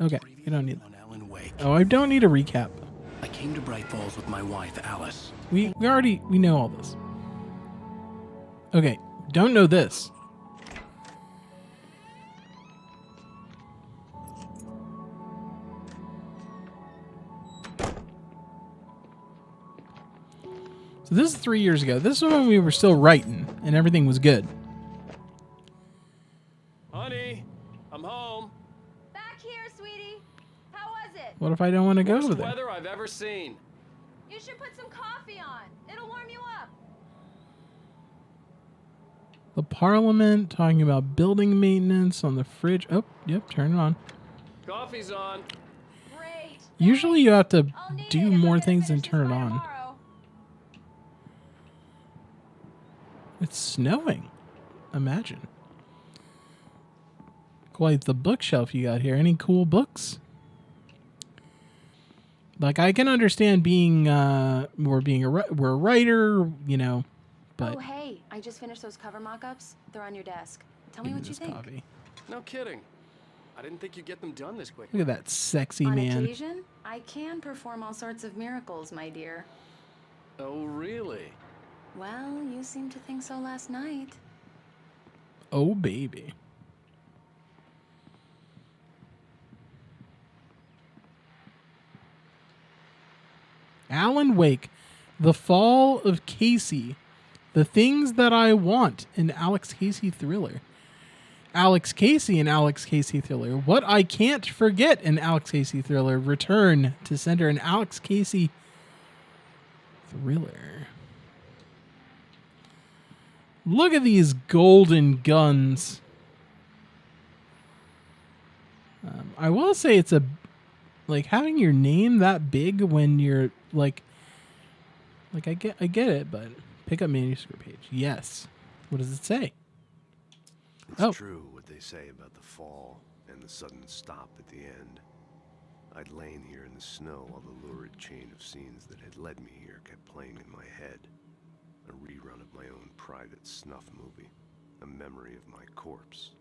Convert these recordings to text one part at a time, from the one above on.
Okay, you don't need that. On Alan Wake. Oh, I don't need a recap. I came to Bright Falls with my wife, Alice. We know all this. Okay, don't know this. So this is 3 years ago. This is when we were still writing and everything was good. Honey, I'm home. Back here, sweetie. How was it? What if I don't want to go over Worst there? weather I've ever seen. You should put some coffee on. It'll warm you up. The Parliament talking about building maintenance on the fridge. Oh, yep, turn it on. Coffee's on. Great. Usually you have to I'll need do it if I'm more gonna things than finish this turn it by on. tomorrow. It's snowing. Imagine. Quite the bookshelf you got here. Any cool books? Like, I can understand being, we're a writer, you know, but... Oh, hey, I just finished those cover mock-ups. They're on your desk. Tell me Give what you this think. coffee. No kidding. I didn't think you'd get them done this quick. Look at that sexy On man. occasion, I can perform all sorts of miracles, my dear. Oh, really? Well, you seemed to think so last night. Oh, baby. Alan Wake, The Fall of Casey, The Things That I Want, an Alex Casey thriller. Alex Casey, an Alex Casey thriller. What I Can't Forget, an Alex Casey thriller. Return to Center, an Alex Casey thriller. Look at these golden guns. I will say it's like having your name that big when you're like I get it, but pick up manuscript page. Yes. What does it say? It's true what they say about the fall and the sudden stop at the end. I'd lain here in the snow while the lurid chain of scenes that had led me here kept playing in my head. A rerun of my own private snuff movie. A memory of my corpse.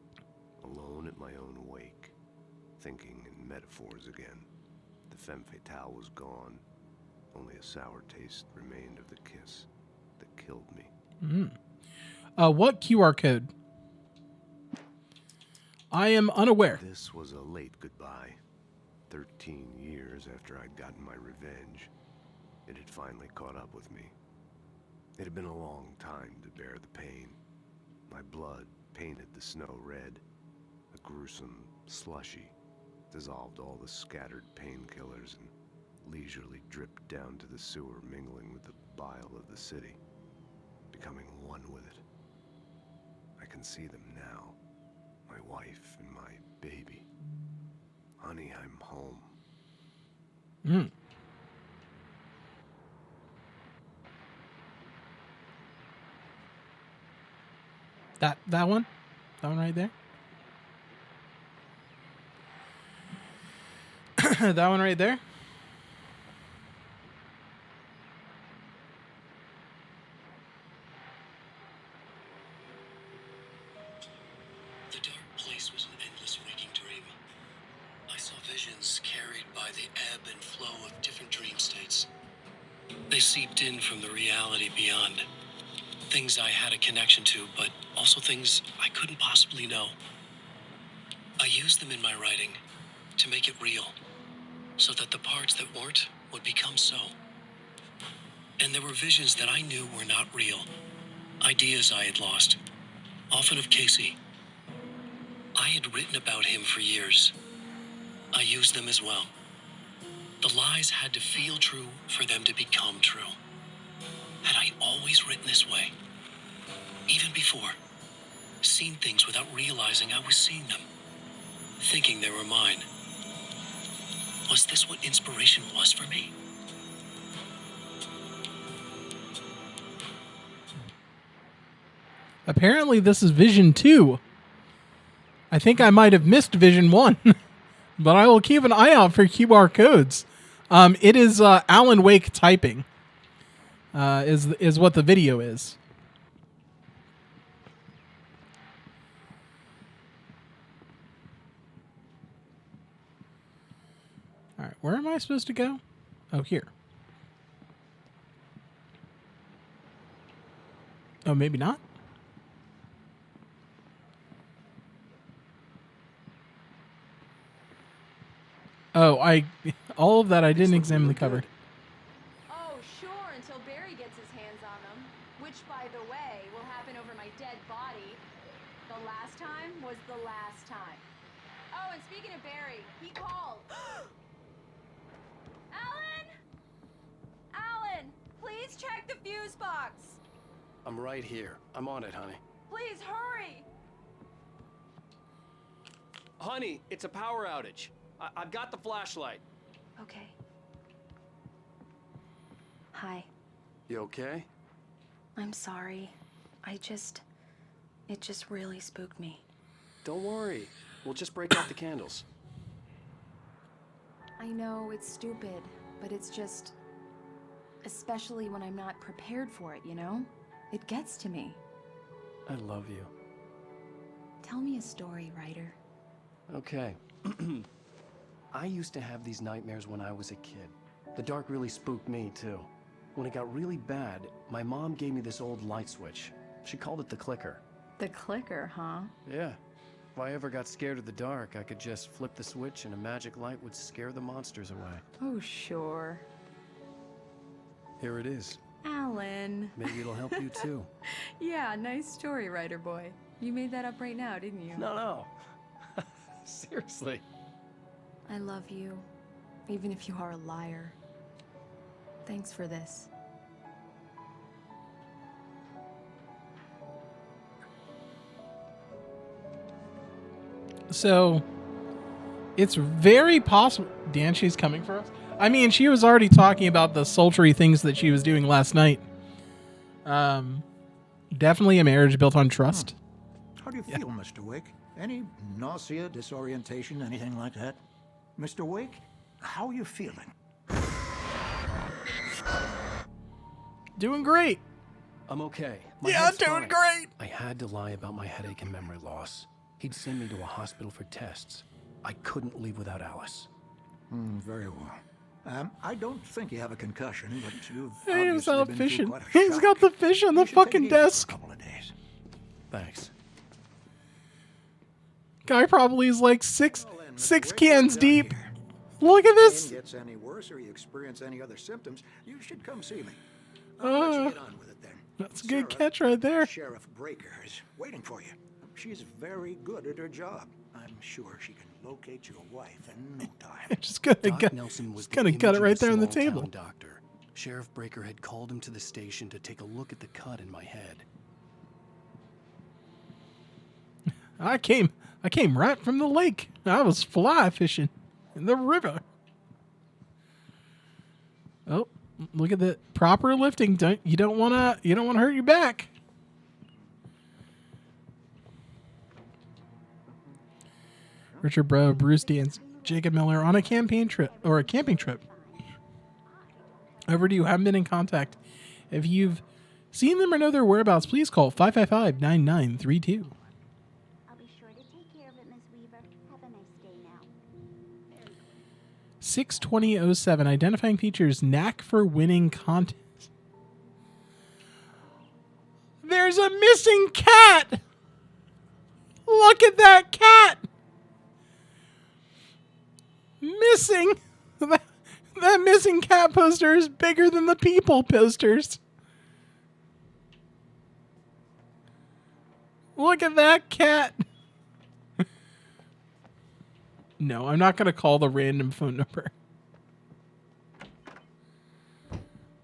Alone at my own wake. Thinking in metaphors again. The femme fatale was gone. Only a sour taste remained of the kiss that killed me. What QR code? I am unaware. This was a late goodbye. 13 years after I'd gotten my revenge, it had finally caught up with me. It had been a long time to bear the pain. My blood painted the snow red. A gruesome slushy dissolved all the scattered painkillers and leisurely dripped down to the sewer, mingling with the bile of the city, becoming one with it. I can see them now, my wife and my baby. Honey, I'm home. That one? That one right there? That one right there? The dark place was an endless waking dream. I saw visions carried by the ebb and flow of different dream states. They seeped in from the reality beyond. Things I had a connection to, but also things I couldn't possibly know. I used them in my writing to make it real, so that the parts that weren't would become so. And there were visions that I knew were not real. Ideas I had lost, often of Casey. I had written about him for years. I used them as well. The lies had to feel true for them to become true. Had I always written this way? Even before? Seen things without realizing I was seeing them? Thinking they were mine? Was this what inspiration was for me? Apparently this is Vision 2. I think I might have missed Vision 1. But I will keep an eye out for QR codes. It is Alan Wake typing. Is what the video is. All right, where am I supposed to go? Oh, here. Oh, maybe not. Oh, all of that I didn't examine the cover. Oh, sure, until Barry gets his hands on them. Which, by the way, will happen over my dead body. The last time was the last time. Oh, and speaking of Barry, he called. Alan! Alan, please check the fuse box. I'm right here. I'm on it, honey. Please hurry. Honey, it's a power outage. I've got the flashlight. Okay. Hi. You okay? I'm sorry. It just really spooked me. Don't worry. We'll just break out the candles. I know it's stupid, but it's just... especially when I'm not prepared for it, you know? It gets to me. I love you. Tell me a story, writer. Okay. I used to have these nightmares when I was a kid. The dark really spooked me, too. When it got really bad, my mom gave me this old light switch. She called it the clicker. The clicker, huh? Yeah. If I ever got scared of the dark, I could just flip the switch and a magic light would scare the monsters away. Oh, sure. Here it is. Alan. Maybe it'll help you, too. Yeah, nice story, writer boy. You made that up right now, didn't you? No. Seriously. I love you, even if you are a liar. Thanks for this. So, it's very possible... Dan, she's coming for us? I mean, she was already talking about the sultry things that she was doing last night. Definitely a marriage built on trust. How do you feel, Mr. Wake? Any nausea, disorientation, anything like that? Mr. Wake, how are you feeling? Doing great. I'm okay. Yeah, I'm doing great. I had to lie about my headache and memory loss. He'd send me to a hospital for tests. I couldn't leave without Alice. Very well. I don't think you have a concussion, but you've Hey, he's obviously out been through fishing. quite a He's shock. got the fish on the You should take fucking it easy for a desk. couple of days. Thanks. Guy probably is like six Well, then, Mr. six Wake, cans we're done deep. here. Look at If this. pain gets any worse or you experience any other symptoms, you should come see me. I'll let you get on with it then. That's a good Sarah, catch right there. Sheriff Breaker is waiting for you. She's very good at her job. I'm sure she can locate your wife in no time. Just gonna Doc gut, Nelson was just gonna the gut it image of right a there on the small-town table. doctor. Sheriff Breaker had called him to the station to take a look at the cut in my head. I came right from the lake. I was fly fishing in the river. Oh, look at the proper lifting. You don't wanna hurt your back. Richard Bro, Bruce Dance, Jacob Miller on a campaign trip or a camping trip. Overdue, haven't been in contact. If you've seen them or know their whereabouts, please call 555-9932. I'll be sure to take care of it, Miss Weaver. Have a nice day now. 62007, identifying features, knack for winning contest. There's a missing cat! Look at that cat! Missing! That missing cat poster is bigger than the people posters. Look at that cat! No, I'm not going to call the random phone number.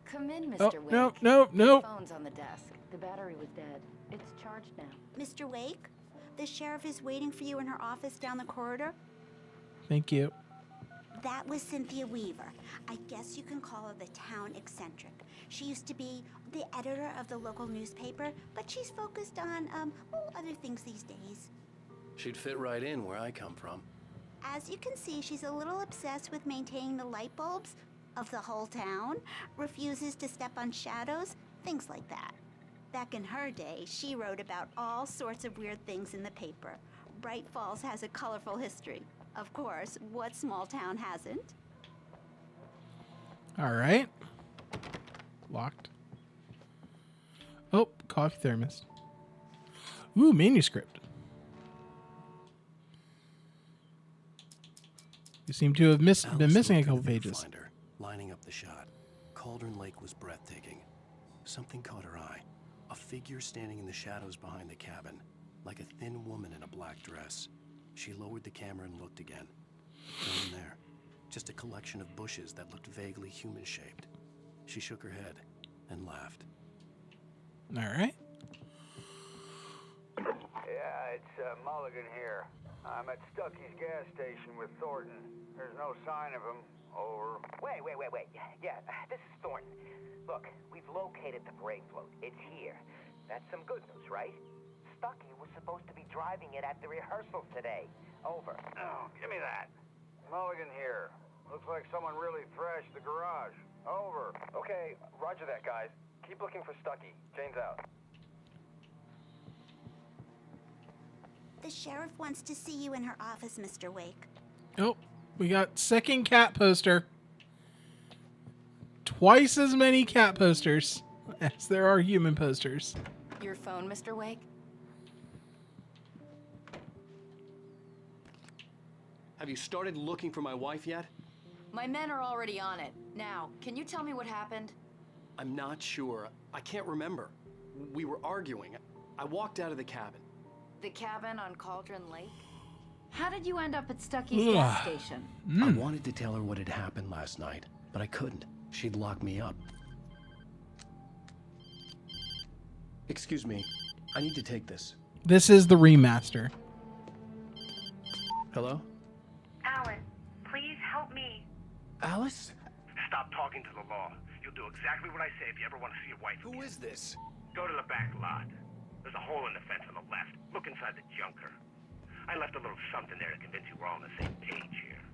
Come in, Mr. Oh, Wake. no. The phone's on the desk. The battery was dead. It's charged now. Mr. Wake, the sheriff is waiting for you in her office down the corridor. Thank you. That was Cynthia Weaver. I guess you can call her the town eccentric. She used to be the editor of the local newspaper, but she's focused on, other things these days. She'd fit right in where I come from. As you can see, she's a little obsessed with maintaining the light bulbs of the whole town, refuses to step on shadows, things like that. Back in her day, she wrote about all sorts of weird things in the paper. Bright Falls has a colorful history. Of course, what small town hasn't? All right. Locked. Oh, coffee thermos. Ooh, manuscript. You seem to have been missing a couple pages. Lining up the shot. Cauldron Lake was breathtaking. Something caught her eye. A figure standing in the shadows behind the cabin, like a thin woman in a black dress. She lowered the camera and looked again. Nothing there. Just a collection of bushes that looked vaguely human-shaped. She shook her head and laughed. All right. Yeah, it's Mulligan here. I'm at Stucky's gas station with Thornton. There's no sign of him. Over. Wait. Yeah, this is Thornton. Look, we've located the brake float. It's here. That's some good news, right? Stucky was supposed to be driving it at the rehearsals today. Over. Oh, give me that. Mulligan here. Looks like someone really thrashed the garage. Over. Okay, roger that, guys. Keep looking for Stucky. Jane's out. The sheriff wants to see you in her office, Mr. Wake. Oh, we got second cat poster. Twice as many cat posters as there are human posters. Your phone, Mr. Wake? Have you started looking for my wife yet? My men are already on it. Now, can you tell me what happened? I'm not sure. I can't remember. We were arguing. I walked out of the cabin. The cabin on Cauldron Lake? How did you end up at Stucky's gas station? I wanted to tell her what had happened last night, but I couldn't. She'd lock me up. Excuse me. I need to take this. This is the remaster. Hello? Alan, please help me. Alice? Stop talking to the law. You'll do exactly what I say if you ever want to see your wife again. Who is this? Go to the back lot. There's a hole in the fence on the left. Look inside the junker. I left a little something there to convince you we're all on the same page here.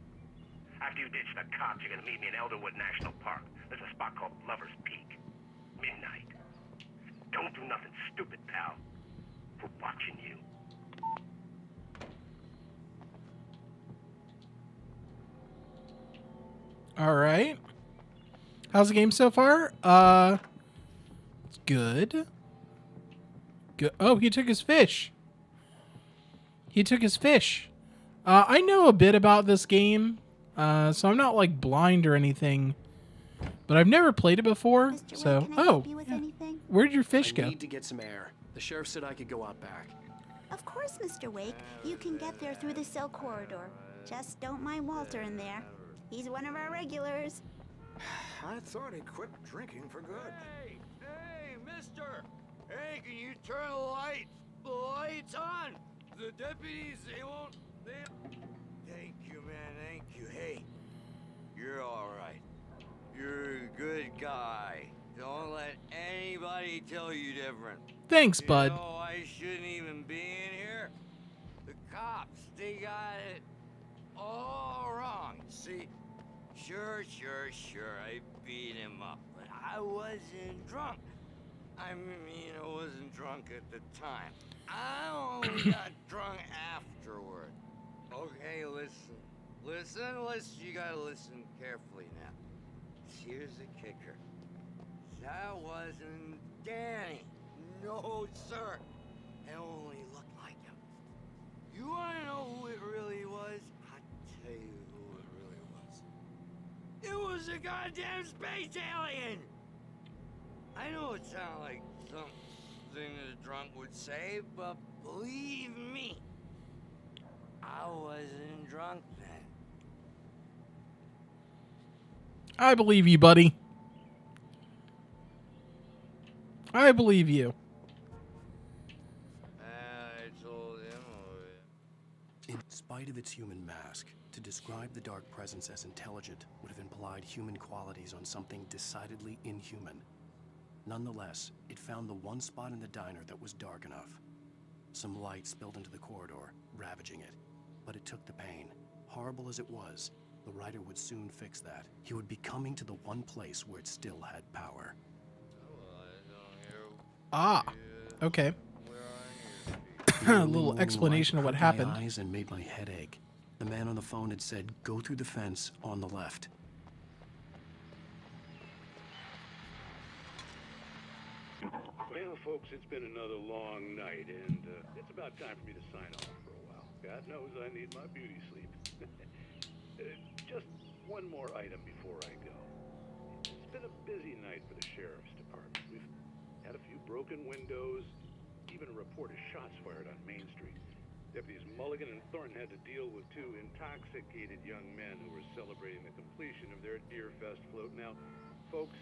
After you ditch the cops, you're gonna meet me in Elderwood National Park. There's a spot called Lover's Peak. Midnight. Don't do nothing stupid, pal. We're watching you. All right. How's the game so far? It's good. Good. Oh, he took his fish. He took his fish. I know a bit about this game, so I'm not like blind or anything. But I've never played it before, Mr. so Wake, can I help you with anything? Where'd your fish I go? need to get some air. The sheriff said I could go out back. Of course, Mr. Wake. You can get there through the cell corridor. Just don't mind Walter in there. He's one of our regulars. I thought he quit drinking for good. Hey, mister! Hey, can you turn the lights on? The deputies, they won't... Thank you, man, thank you. Hey, you're all right. You're a good guy. Don't let anybody tell you different. Thanks, bud. You know, I shouldn't even be in here. The cops, they got it all wrong. See, sure, I beat him up, but I wasn't drunk. I mean, I wasn't drunk at the time. I only got drunk afterward. Okay, listen. You gotta listen carefully now. Here's the kicker. That wasn't Danny. No, sir. It only looked like him. You wanna know who it really was? I'll tell you who it really was. It was a goddamn space alien! I know it sounds like something a drunk would say, but believe me, I wasn't drunk then. I believe you, buddy. I believe you. I told him. In spite of its human mask, to describe the dark presence as intelligent would have implied human qualities on something decidedly inhuman. Nonetheless, it found the one spot in the diner that was dark enough. Some light spilled into the corridor, ravaging it. But it took the pain. Horrible as it was, the writer would soon fix that. He would be coming to the one place where it still had power. Ah, okay. A little explanation of what happened. My eyes and made my head ache. The man on the phone had said, "Go through the fence on the left." folks, it's been another long night, and it's about time for me to sign off for a while. God knows I need my beauty sleep. Just one more item before I go. It's been a busy night for the sheriff's department. We've had a few broken windows, even a report of shots fired on Main Street. Deputies Mulligan and Thornton had to deal with two intoxicated young men who were celebrating the completion of their Deer Fest float. Now, folks,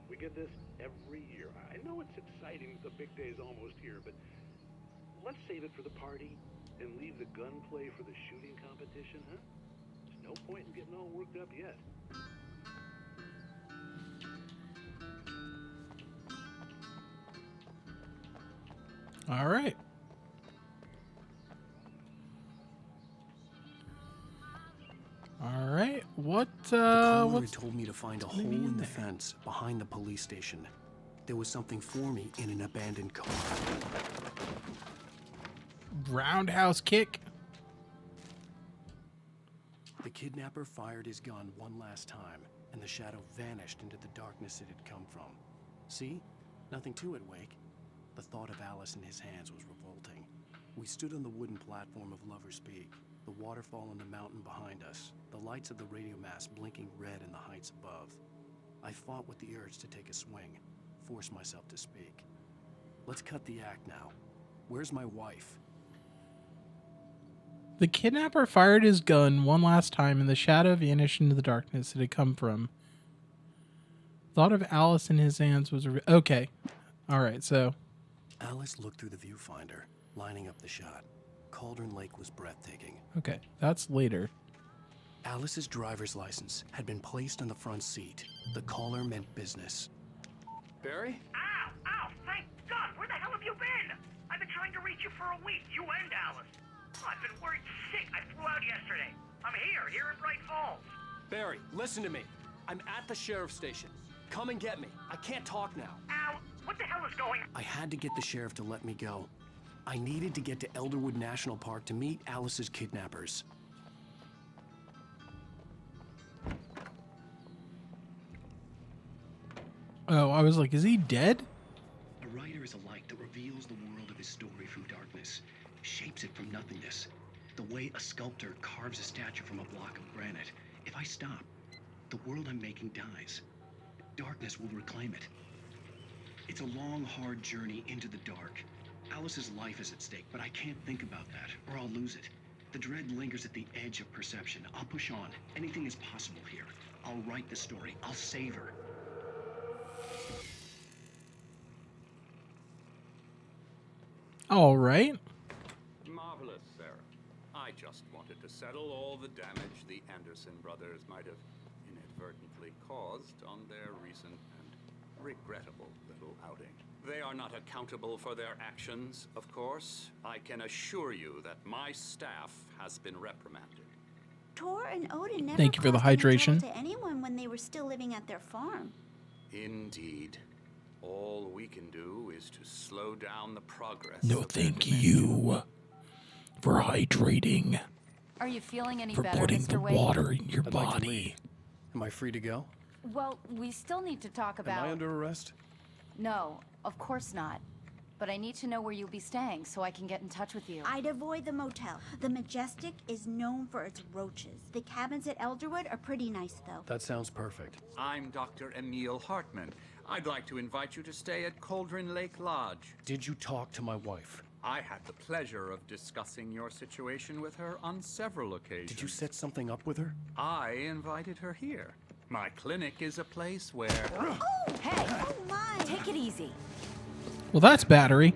we get this every year. I know it's exciting that the big day's almost here, but let's save it for the party and leave the gunplay for the shooting competition, huh? There's no point in getting all worked up yet. All right. All right. What? The caller What's had told me to find a hole in the fence behind the police station. There was something for me in an abandoned car. roundhouse kick? The kidnapper fired his gun one last time, and the shadow vanished into the darkness it had come from. See? Nothing to it, Wake. The thought of Alice in his hands was revolting. We stood on the wooden platform of Lover's Peak, the waterfall on the mountain behind us, the lights of the radio mast blinking red in the heights above. I fought with the urge to take a swing, force myself to speak. Let's cut the act now. Where's my wife? The kidnapper fired his gun one last time, and the shadow vanished into the darkness it had come from. Thought of Alice in his hands was... Okay. All right, so... Alice looked through the viewfinder, lining up the shot. Cauldron Lake was breathtaking. Okay, that's later. Alice's driver's license had been placed on the front seat. The caller meant business. Barry? Ow! Ow! Thank God! Where the hell have you been? I've been trying to reach you for a week, you and Alice. Oh, I've been worried sick. I flew out yesterday. I'm here in Bright Falls. Barry, listen to me. I'm at the sheriff's station. Come and get me. I can't talk now. Al, what the hell is going on? I had to get the sheriff to let me go. I needed to get to Elderwood National Park to meet Alice's kidnappers. Oh, I was like, is he dead? A writer is a light that reveals the world of his story from darkness, shapes it from nothingness. The way a sculptor carves a statue from a block of granite. If I stop, the world I'm making dies. Darkness will reclaim it. It's a long, hard journey into the dark. Alice's life is at stake, but I can't think about that, or I'll lose it. The dread lingers at the edge of perception. I'll push on. Anything is possible here. I'll write the story. I'll save her. All right. Marvelous, Sarah. I just wanted to settle all the damage the Anderson brothers might have inadvertently caused on their recent and regrettable little outing. They are not accountable for their actions, of course. I can assure you that my staff has been reprimanded. Tor and Odin never Thank you for the caused any hydration. trouble to anyone when they were still living at their farm. Indeed. All we can do is to slow down the progress. No, thank you for hydrating. Are you feeling any for better, putting Mr. the Wade? water in your I'd like to body. leave. Am I free to go? Well, we still need to talk about... Am I under arrest? No, of course not. But I need to know where you'll be staying so I can get in touch with you. I'd avoid the motel. The Majestic is known for its roaches. The cabins at Elderwood are pretty nice, though. That sounds perfect. I'm Dr. Emil Hartman. I'd like to invite you to stay at Cauldron Lake Lodge. Did you talk to my wife? I had the pleasure of discussing your situation with her on several occasions. Did you set something up with her? I invited her here. My clinic is a place where... Oh, Hey, oh my! take it easy. Well, that's battery.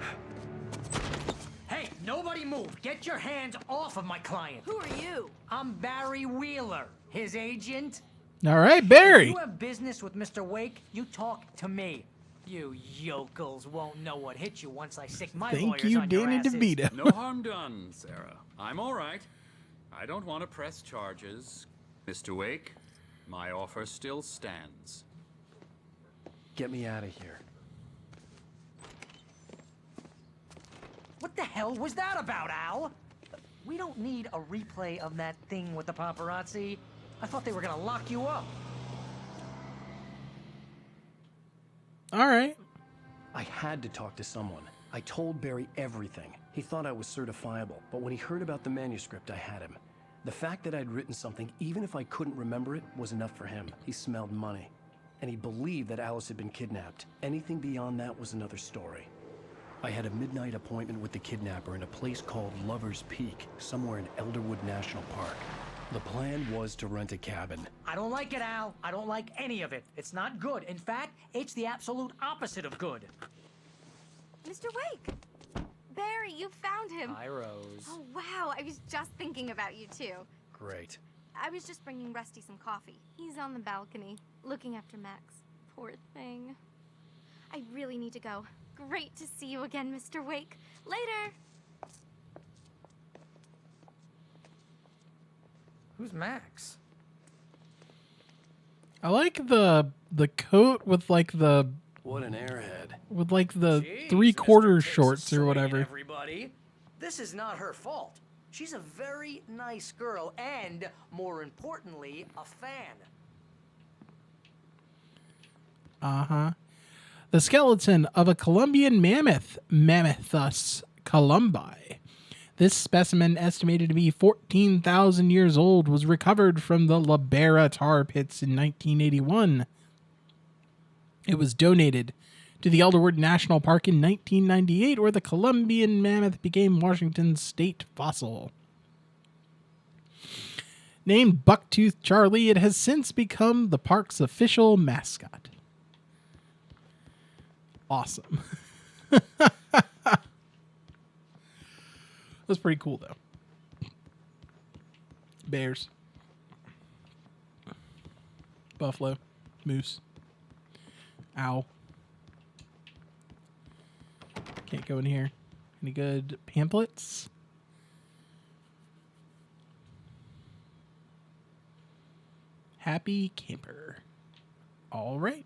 Hey, nobody move. Get your hands off of my client. Who are you? I'm Barry Wheeler, his agent. All right, Barry. If you have business with Mr. Wake, you talk to me. You yokels won't know what hit you once I stick my Thank lawyers you, on your Danny asses. DeVito. No harm done, Sarah. I'm all right. I don't want to press charges. Mr. Wake, my offer still stands. Get me out of here. What the hell was that about, Al? We don't need a replay of that thing with the paparazzi. I thought they were gonna lock you up. All right. I had to talk to someone. I told Barry everything. He thought I was certifiable, but when he heard about the manuscript, I had him. The fact that I'd written something, even if I couldn't remember it, was enough for him. He smelled money. And he believed that Alice had been kidnapped. Anything beyond that was another story. I had a midnight appointment with the kidnapper in a place called Lover's Peak, somewhere in Elderwood National Park. The plan was to rent a cabin. I don't like it, Al. I don't like any of it. It's not good. In fact, it's the absolute opposite of good. Mr. Wake! Barry, you found him. Hi, Rose. Oh, wow. I was just thinking about you, too. Great. I was just bringing Rusty some coffee. He's on the balcony, looking after Max. Poor thing. I really need to go. Great to see you again, Mr. Wake. Later! Who's Max? I like the coat with like the What an airhead. with like the Jeez, 3/4 Mr. shorts or Swing, whatever. Everybody, this is not her fault. She's a very nice girl and, more importantly, a fan. Uh-huh. The skeleton of a Colombian mammoth, Mammothus columbi. This specimen, estimated to be 14,000 years old, was recovered from the La Barra tar pits in 1981. It was donated to the Elderwood National Park in 1998, where the Colombian mammoth became Washington's state fossil. Named Bucktooth Charlie, it has since become the park's official mascot. Awesome. That's pretty cool, though. Bears. Buffalo. Moose. Owl. Can't go in here. Any good pamphlets? Happy camper. All right.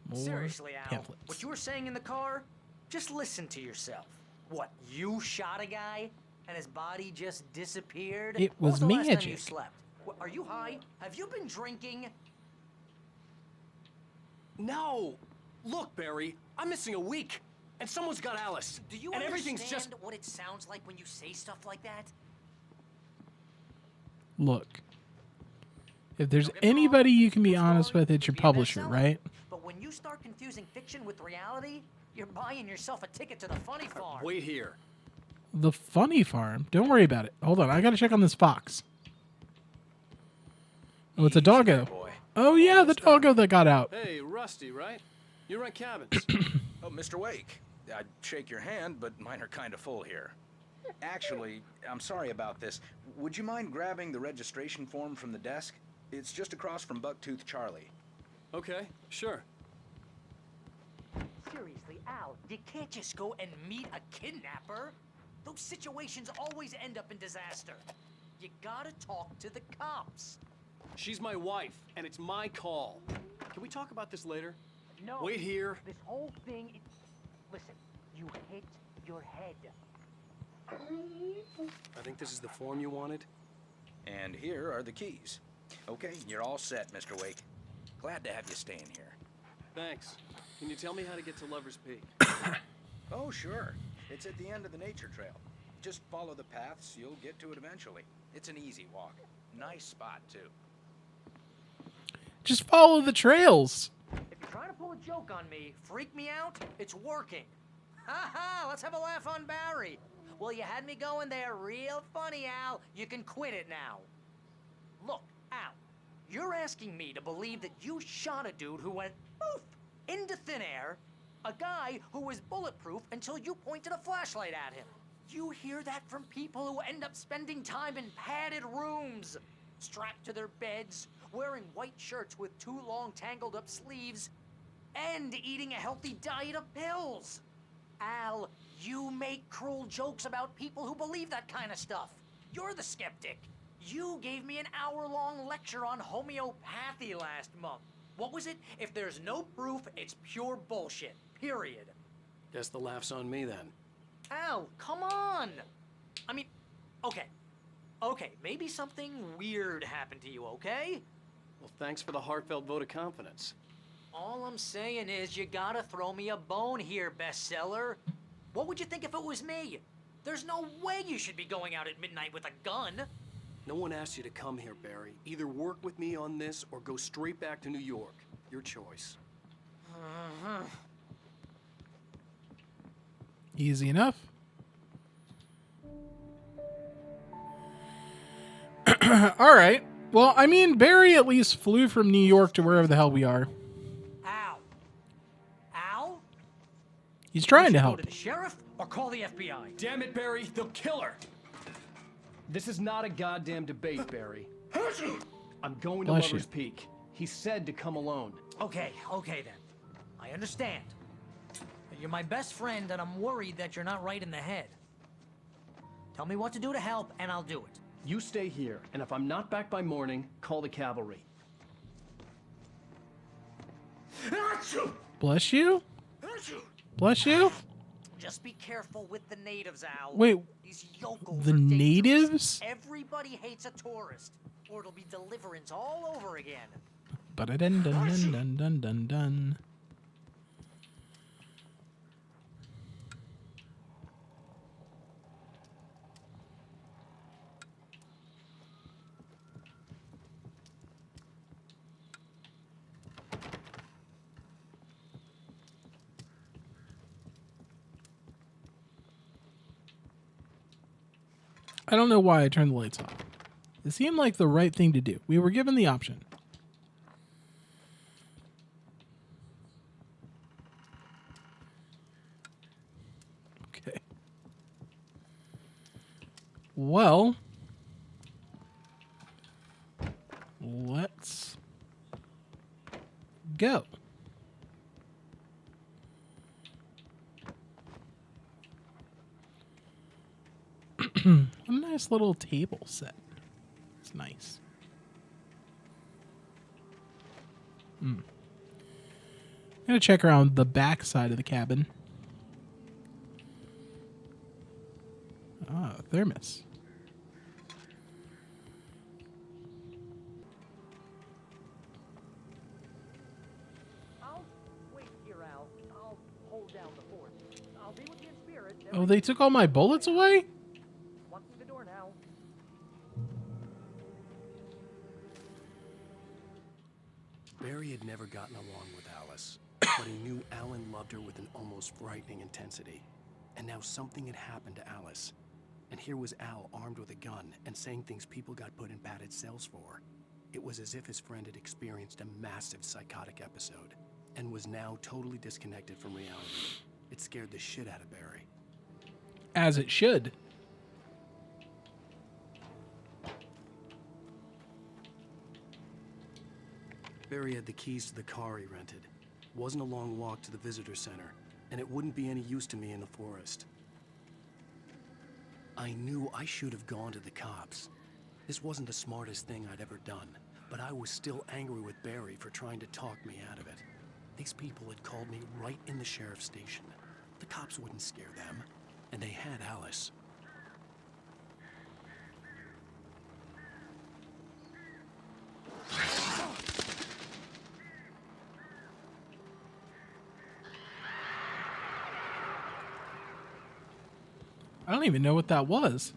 More Seriously, Al, pamphlets. what you were saying in the car, just listen to yourself. What, you shot a guy and his body just disappeared? It When was the last time you magic. slept? What, are you high? Have you been drinking? No! Look, Barry, I'm missing a week, and someone's got Alice. Do you and understand everything's just... what it sounds like when you say stuff like that? Look. If there's anybody you can be honest with, it's your publisher, right? But when you start confusing fiction with reality, you're buying yourself a ticket to the funny farm. Wait here. The funny farm? Don't worry about it. Hold on, I gotta check on this fox. Oh, it's a doggo. Oh yeah, the doggo that got out. Hey, Rusty, right? You rent cabins. Oh, Mr. Wake, I'd shake your hand, but mine are kind of full here. Actually, I'm sorry about this. Would you mind grabbing the registration form from the desk? It's just across from Bucktooth Charlie. Okay, sure. Seriously, Al, you can't just go and meet a kidnapper. Those situations always end up in disaster. You gotta talk to the cops. She's my wife, and it's my call. Can we talk about this later? No. Wait here. This whole thing, listen, you hit your head. I think this is the form you wanted. And here are the keys. Okay, you're all set, Mr. Wake. Glad to have you staying here. Thanks. Can you tell me how to get to Lover's Peak? Oh, sure. It's at the end of the nature trail. Just follow the paths, you'll get to it eventually. It's an easy walk. Nice spot, too. Just follow the trails. If you're trying to pull a joke on me, freak me out, it's working. Ha ha, let's have a laugh on Barry. Well, you had me going there real funny, Al. You can quit it now. Look, Al, you're asking me to believe that you shot a dude who went poof into thin air, a guy who was bulletproof until you pointed a flashlight at him. You hear that from people who end up spending time in padded rooms, strapped to their beds, wearing white shirts with too long tangled up sleeves, and eating a healthy diet of pills. Al, you make cruel jokes about people who believe that kind of stuff. You're the skeptic. You gave me an hour-long lecture on homeopathy last month. What was it? If there's no proof, it's pure bullshit. Period. Guess the laugh's on me then. Al, come on! I mean, okay. Okay, maybe something weird happened to you, okay? Well, thanks for the heartfelt vote of confidence. All I'm saying is you gotta throw me a bone here, bestseller. What would you think if it was me? There's no way you should be going out at midnight with a gun. No one asked you to come here, Barry. Either work with me on this or go straight back to New York. Your choice. Easy enough. All right. Well, I mean, Barry at least flew from New York to wherever the hell we are. Al? Al? He's trying to Go help. to the sheriff or call the FBI? Damn it, Barry, they'll kill her! This is not a goddamn debate, Barry. I'm going to Bless you. Lover's Peak. He said to come alone. Okay then. I understand. You're my best friend, and I'm worried that you're not right in the head. Tell me what to do to help, and I'll do it. You stay here, and if I'm not back by morning, call the cavalry. Bless you? Bless you? Just be careful with the natives, Al. Wait, These yokels the are dangerous. natives? Everybody hates a tourist, or it'll be deliverance all over again. Ba-da-dun, dun, dun, dun, dun, dun, dun. I don't know why I turned the lights off. It seemed like the right thing to do. We were given the option. Okay. Well, let's go. What a nice little table set. It's nice. I'm gonna check around the back side of the cabin. Ah, thermos. I'll wait here, Al. I'll hold down the fort. I'll be with you in spirit. Oh, they took all my bullets away? Walk through the door now. Barry had never gotten along with Alice, but he knew Alan loved her with an almost frightening intensity. And now something had happened to Alice. And here was Al armed with a gun and saying things people got put in padded cells for. It was as if his friend had experienced a massive psychotic episode and was now totally disconnected from reality. It scared the shit out of Barry. As it should. Barry had the keys to the car he rented. Wasn't a long walk to the visitor center, and it wouldn't be any use to me in the forest. I knew I should have gone to the cops. This wasn't the smartest thing I'd ever done, but I was still angry with Barry for trying to talk me out of it. These people had called me right in the sheriff's station. The cops wouldn't scare them, and they had Alice. I don't even know what that was.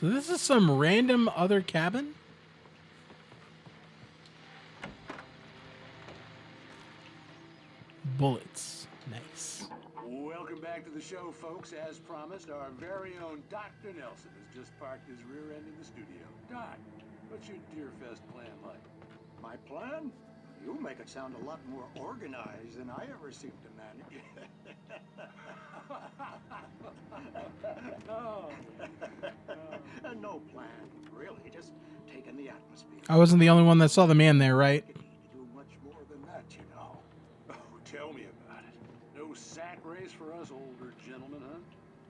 So this is some random other cabin? Bullets. Nice. Welcome back to the show, folks. As promised, our very own Dr. Nelson has just parked his rear end in the studio. Doc, what's your Deerfest plan like? My plan? You make it sound a lot more organized than I ever seem to manage. No plan, really. Just taking the atmosphere. I wasn't the only one that saw the man there, right? Do much more than that, you know. Oh, tell me about it. No sack race for us older gentlemen,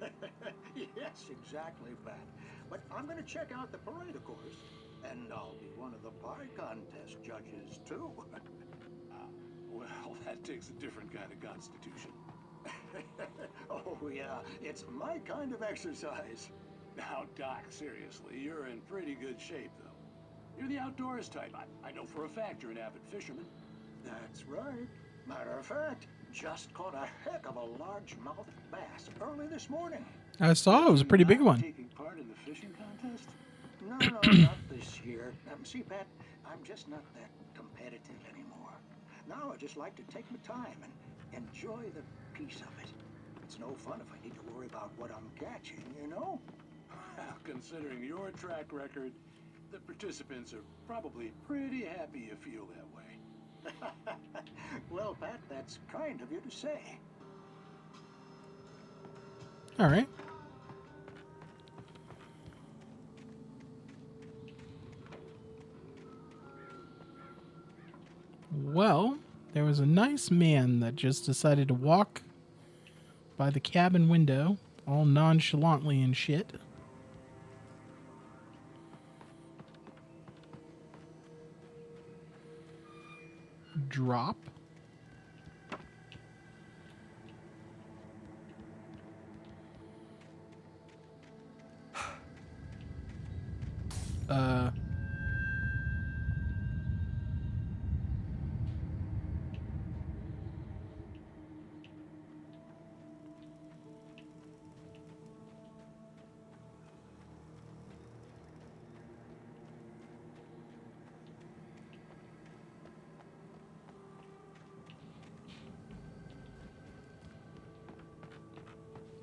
huh? Yes, exactly that. But I'm going to check out the parade, of course. And I'll be one of the pie contest judges, too. Well, that takes a different kind of constitution. Oh, yeah. It's my kind of exercise. Now, Doc, seriously, you're in pretty good shape, though. You're the outdoors type. I know for a fact you're an avid fisherman. That's right. Matter of fact, just caught a heck of a largemouth bass early this morning. I saw it was a pretty big one. Taking part in the fishing contest? No, not this year. See, Pat, I'm just not that competitive anymore. Now I just like to take my time and enjoy the peace of it. It's no fun if I need to worry about what I'm catching, you know? Considering your track record, the participants are probably pretty happy you feel that way. Well, Pat, that's kind of you to say. All right. Well, there was a nice man that just decided to walk by the cabin window all nonchalantly and shit. Drop.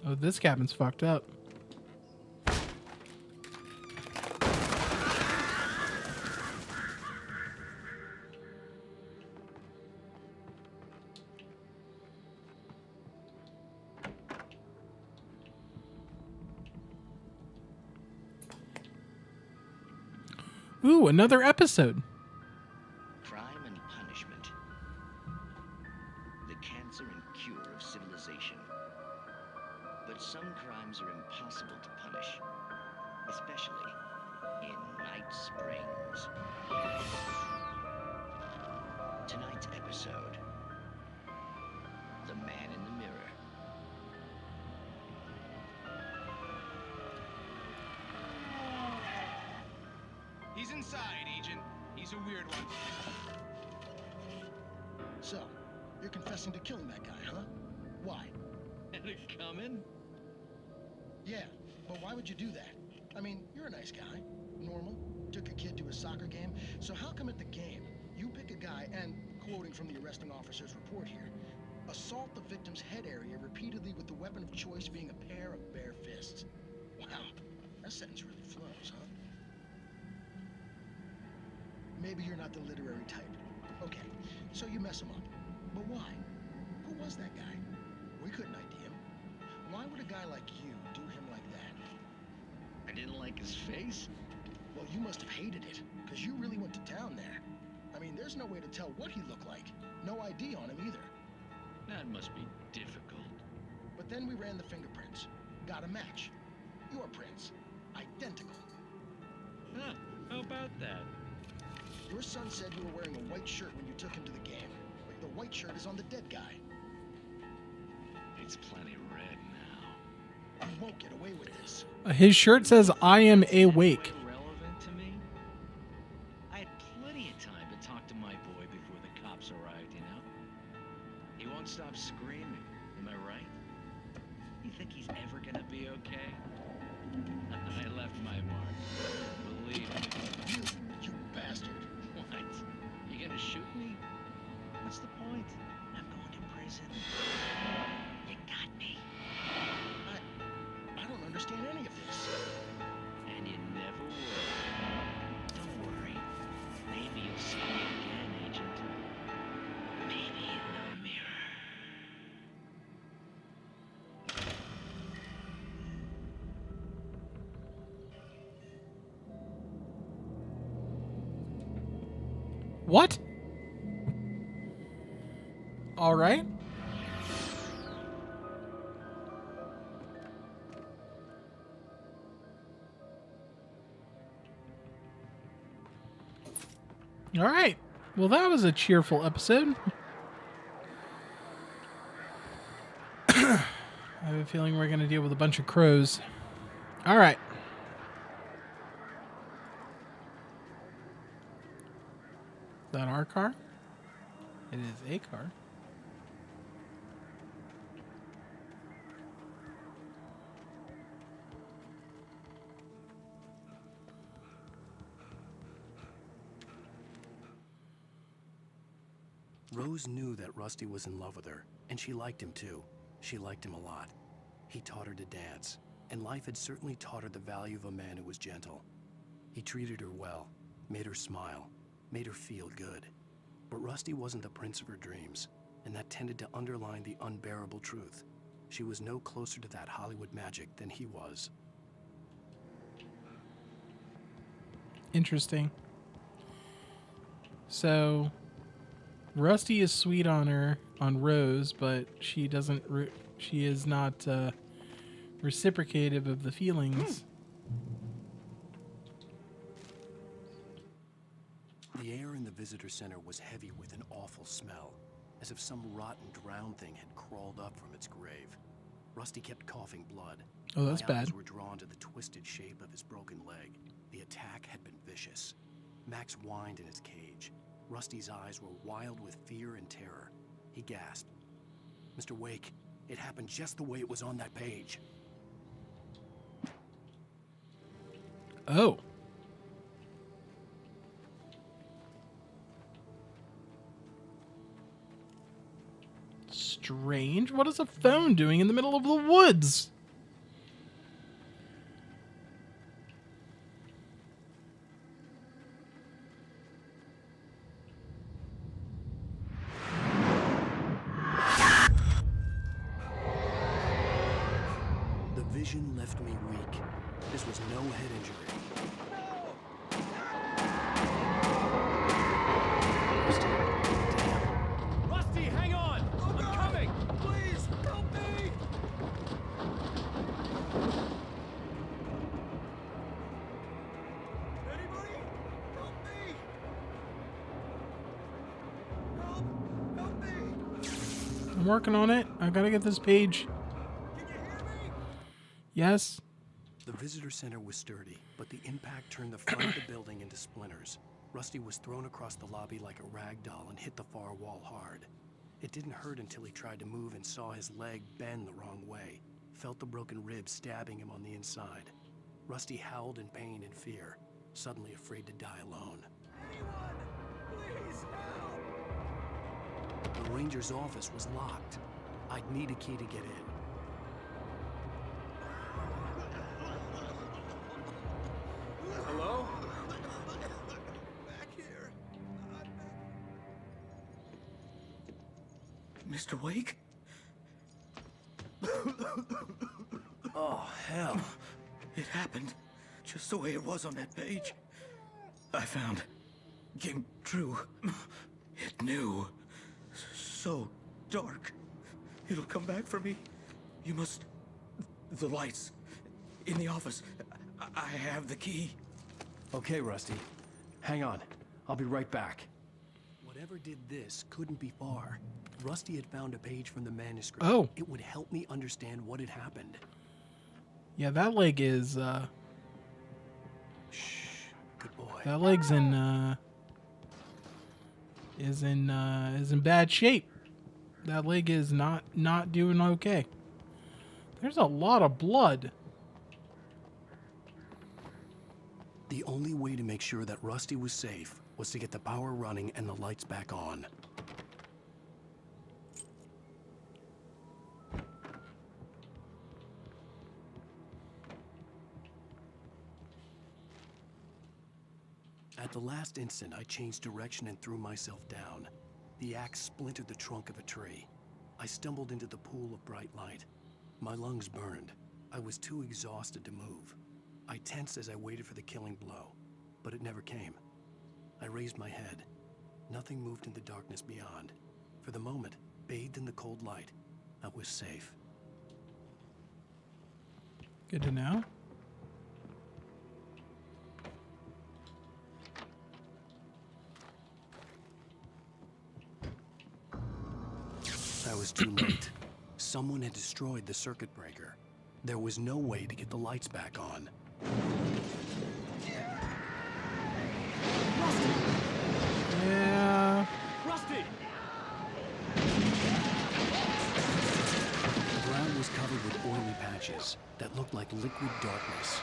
Oh, this cabin's fucked up. Ooh, another episode. Crime and punishment. The cancer and cure of civilization. But some crimes are impossible to punish, especially in Night Springs. Tonight's episode, The Man in the Mirror. He's inside, Agent. He's a weird one. So, you're confessing to killing that guy, huh? Why? Had it coming? Yeah, but why would you do that? I mean, you're a nice guy. Normal. Took a kid to a soccer game. So how come at the game, you pick a guy and, quoting from the arresting officer's report here, assault the victim's head area repeatedly with the weapon of choice being a pair of bare fists? Wow, that sentence really flows, huh? Maybe you're not the literary type. Okay, so you mess him up. But why? Who was that guy? We couldn't ID him. Why would a guy like you do him like that? I didn't like his face? Well, you must have hated it, because you really went to town there. I mean, there's no way to tell what he looked like. No ID on him either. That must be difficult. But then we ran the fingerprints. Got a match. Your prints. Identical. Huh, how about that? Your son said you were wearing a white shirt when you took him to the game. The white shirt is on the dead guy. It's plenty red now. You won't get away with this. His shirt says, "I am awake." Relevant to me? I had plenty of time to talk to my boy before the cops arrived, you know? He won't stop screaming, am I right? You think he's ever gonna be okay? I left my mark. Believe me. You bastard. What? You gonna shoot me? What's the point? I'm going to prison. You got me. I don't understand any of this. And you never will. Don't worry. Maybe you'll see me again, Agent. Maybe in the mirror. What? All right. All right. Well, that was a cheerful episode. I have a feeling we're going to deal with a bunch of crows. All right. that our car? It is a car. Rose knew that Rusty was in love with her, and she liked him too. She liked him a lot. He taught her to dance, and life had certainly taught her the value of a man who was gentle. He treated her well, made her smile, made her feel good. But Rusty wasn't the prince of her dreams, and that tended to underline the unbearable truth. She was no closer to that Hollywood magic than he was. Interesting. So, Rusty is sweet on her, on Rose, but she doesn't. She is not reciprocative of the feelings. The air in the visitor center was heavy with an awful smell, as if some rotten drowned thing had crawled up from its grave. Rusty kept coughing blood. Oh, that's My bad. eyes were drawn to the twisted shape of his broken leg. The attack had been vicious. Max whined in his cage. Rusty's eyes were wild with fear and terror. He gasped. Mr. Wake, it happened just the way it was on that page. Oh. Strange. What is a phone doing in the middle of the woods? The vision left me weak. This was no head injury. Rusty, hang on! I'm coming! Please, help me! Anybody? Help me! Help me! I'm working on it. I gotta get this page. Yes. The visitor center was sturdy, but the impact turned the front of the building into splinters. Rusty was thrown across the lobby like a rag doll and hit the far wall hard. It didn't hurt until he tried to move and saw his leg bend the wrong way, felt the broken ribs stabbing him on the inside. Rusty howled in pain and fear, suddenly afraid to die alone. Please, help! The ranger's office was locked. I'd need a key to get in. Hello? Back here. Mr. Wake? Oh, hell. It happened just the way it was on that page. I found. Came true. It knew. So dark. It'll come back for me. You must. The lights. In the office. I have the key. Okay, Rusty. Hang on. I'll be right back. Whatever did this couldn't be far. Rusty had found a page from the manuscript. Oh. It would help me understand what had happened. Yeah, that leg is Shh. Good boy. that leg's in bad shape. That leg is not doing okay. There's a lot of blood. The only way to make sure that Rusty was safe was to get the power running and the lights back on. At the last instant, I changed direction and threw myself down. The axe splintered the trunk of a tree. I stumbled into the pool of bright light. My lungs burned. I was too exhausted to move. I tensed as I waited for the killing blow, but it never came. I raised my head. Nothing moved in the darkness beyond. For the moment, bathed in the cold light, I was safe. Good to know. I was too late. Someone had destroyed the circuit breaker. There was no way to get the lights back on. Yeah, was covered with oily patches that looked like liquid darkness.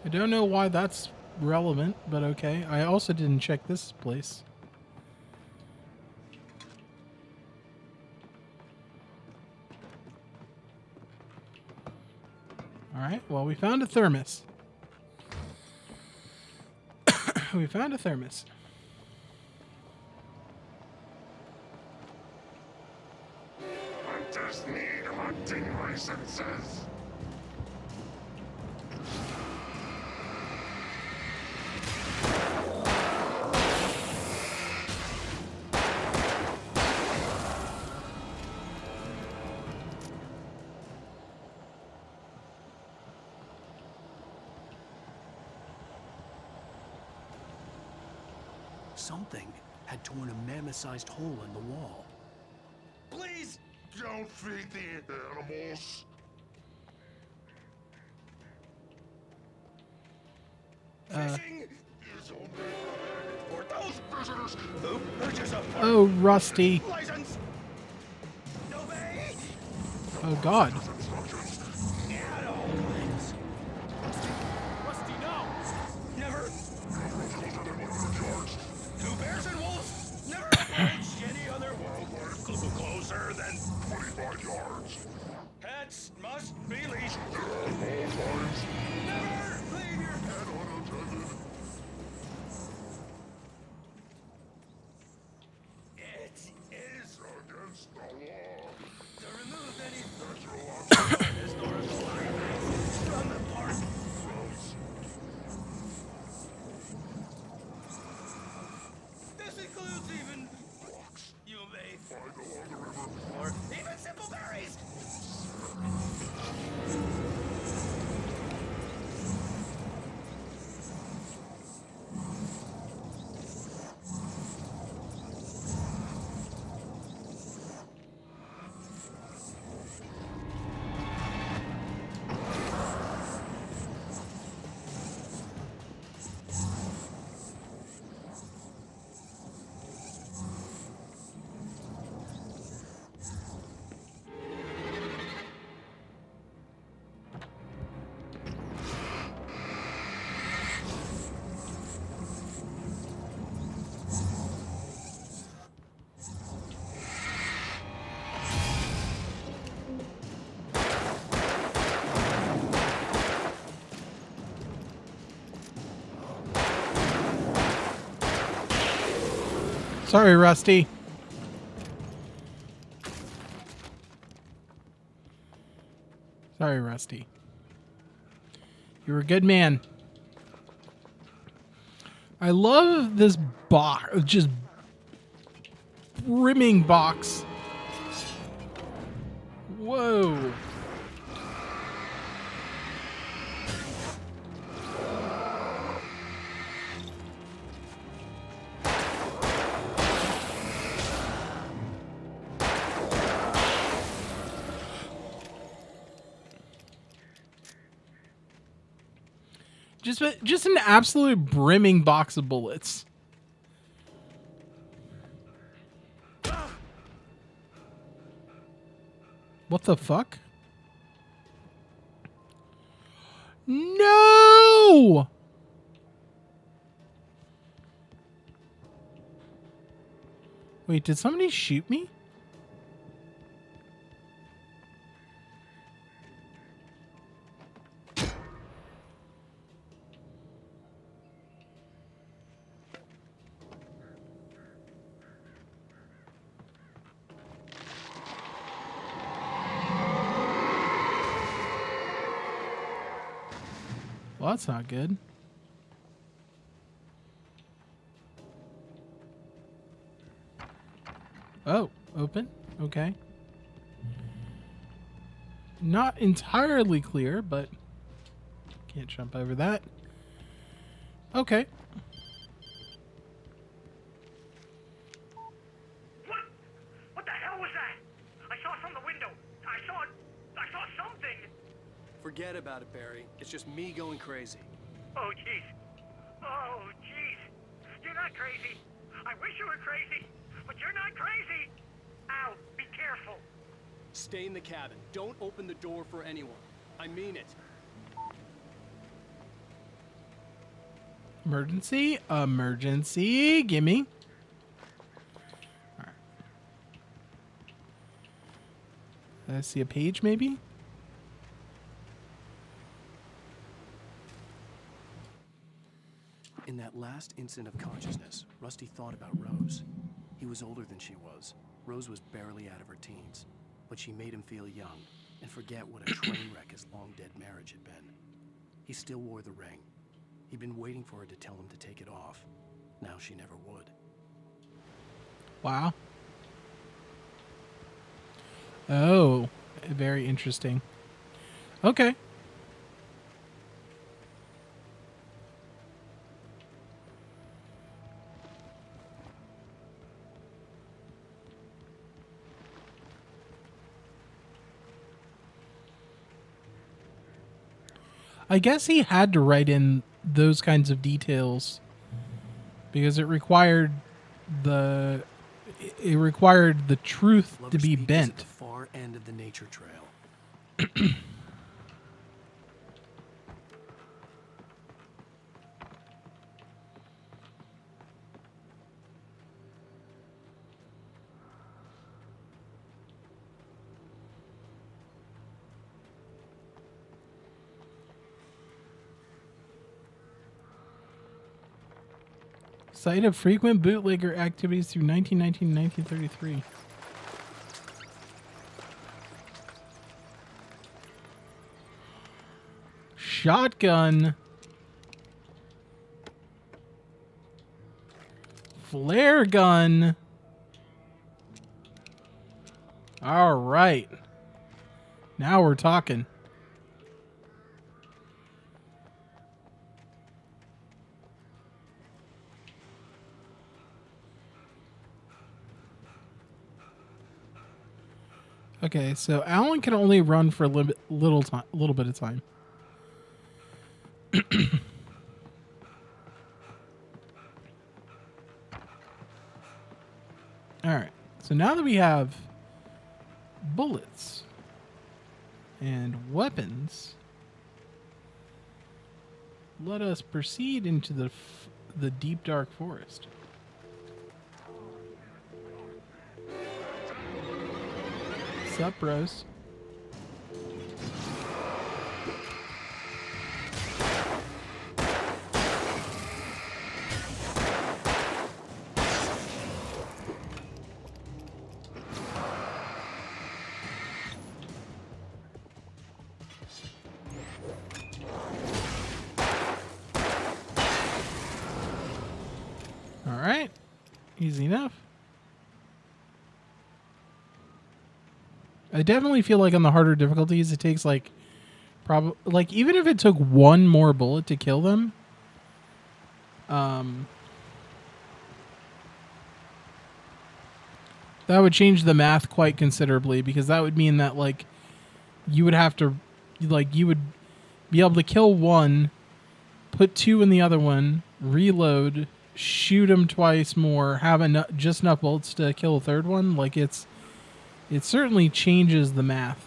I don't know why that's relevant, but okay. I also didn't check this place. Alright, well, we found a thermos. We found a thermos. Hunters need hunting licenses. Something had torn a mammoth-sized hole in the wall. Please don't feed the animals. Fishing is only for those visitors who purchase a Oh, Rusty. license. Obey. Oh, God. At all times. Rusty, no. Never. Do bears and wolves never approach any other wildlife closer than 25 yards? Pets must be leashed. At all times. Never leave your pet unattended. It is against the law to remove any natural objects and historical artifacts from the park. Gross. This includes even rocks you may find along the river, or even simple berries. Sorry, Rusty. Sorry, Rusty. You were a good man. I love this box, just brimming box. Whoa. Just an absolute brimming box of bullets. What the fuck? No! Wait, did somebody shoot me? Well, that's not good. Oh, open? Okay. Not entirely clear, but can't jump over that. Okay. Forget about it, Barry. It's just me going crazy. Oh, jeez. Oh, jeez. You're not crazy. I wish you were crazy, but you're not crazy. Al, be careful. Stay in the cabin. Don't open the door for anyone. I mean it. Emergency, emergency, gimme. All right. I see a page, maybe. In that last instant of consciousness, Rusty thought about Rose. He was older than she was. Rose was barely out of her teens, but she made him feel young and forget what a train wreck his long-dead marriage had been. He still wore the ring. He'd been waiting for her to tell him to take it off. Now she never would. Wow. Oh, very interesting. Okay. I guess he had to write in those kinds of details because it required the truth to be Speak is at bent. the far end of the nature trail. Site of frequent bootlegger activities through 1919 and 1933. Shotgun. Flare gun. All right. Now we're talking. Okay, so Alan can only run for a little bit of time. All right. So now that we have bullets and weapons, let us proceed into the deep dark forest. Sup, bros? All right, easy enough. I definitely feel like on the harder difficulties, it takes like even if it took one more bullet to kill them, that would change the math quite considerably, because that would mean that like you would have to you would be able to kill one, put two in the other one, reload, shoot them twice more, have just enough bullets to kill a third one. Like it certainly changes the math.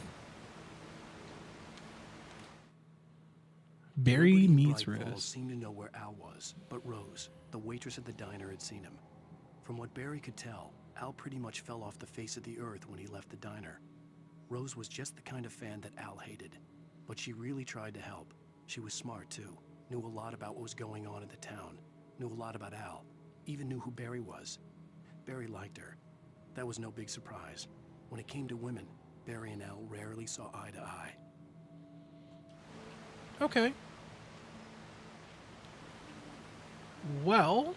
Barry meets Bright Falls Rose. seemed to know where Al was, but Rose, the waitress at the diner, had seen him. From what Barry could tell, Al pretty much fell off the face of the earth when he left the diner. Rose was just the kind of fan that Al hated, but she really tried to help. She was smart too, knew a lot about what was going on in the town, knew a lot about Al, even knew who Barry was. Barry liked her. That was no big surprise. When it came to women, Barry and Al rarely saw eye to eye. Okay. Well,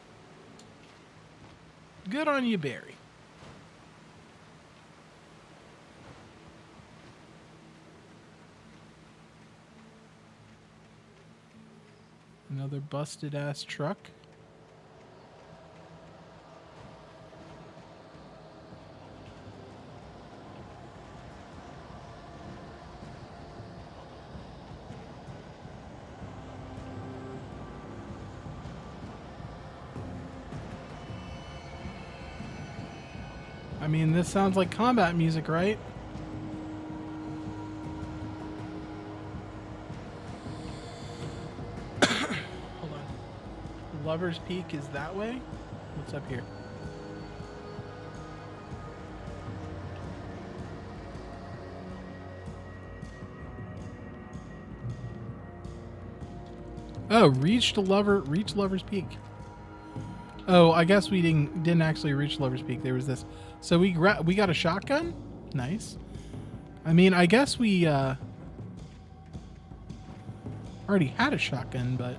good on you, Barry. Another busted ass truck. I mean, this sounds like combat music, right? Hold on. Lover's Peak is that way? What's up here? Oh, reach Lover's Peak. Oh, I guess we didn't actually reach Lover's Peak. There was this. So we got a shotgun? Nice. I mean, I guess we already had a shotgun, but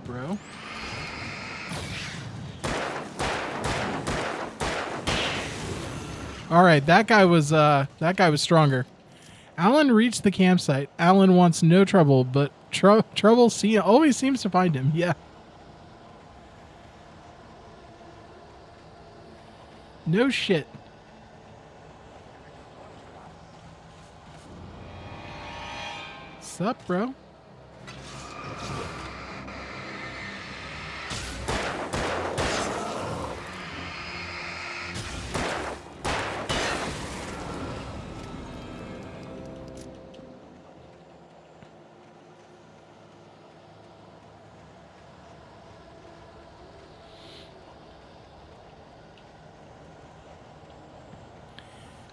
bro. All right, that guy was stronger. Alan reached the campsite. Alan wants no trouble, but trouble always seems to find him. Yeah. No shit. Sup, bro?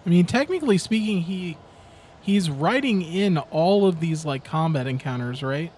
I mean, technically speaking, he's writing in all of these like combat encounters, right?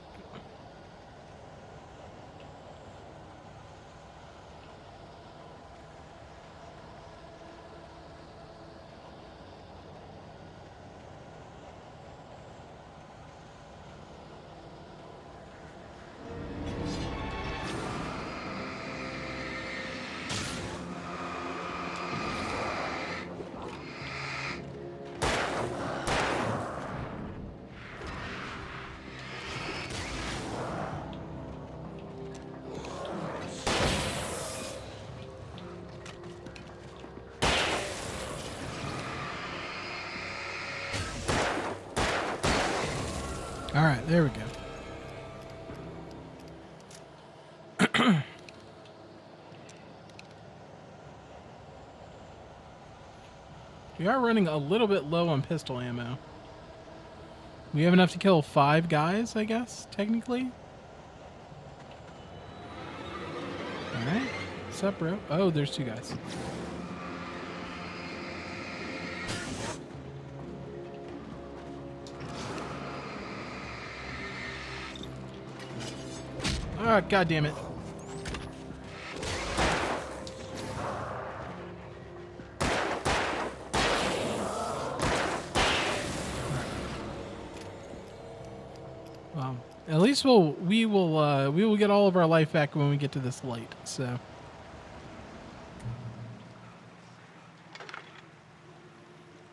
All right, there we go. We are running a little bit low on pistol ammo. We have enough to kill 5 guys, I guess, technically. All right. What's up, bro? Oh, there's 2 guys. Oh, God damn it. Well, at least we will get all of our life back when we get to this light. So.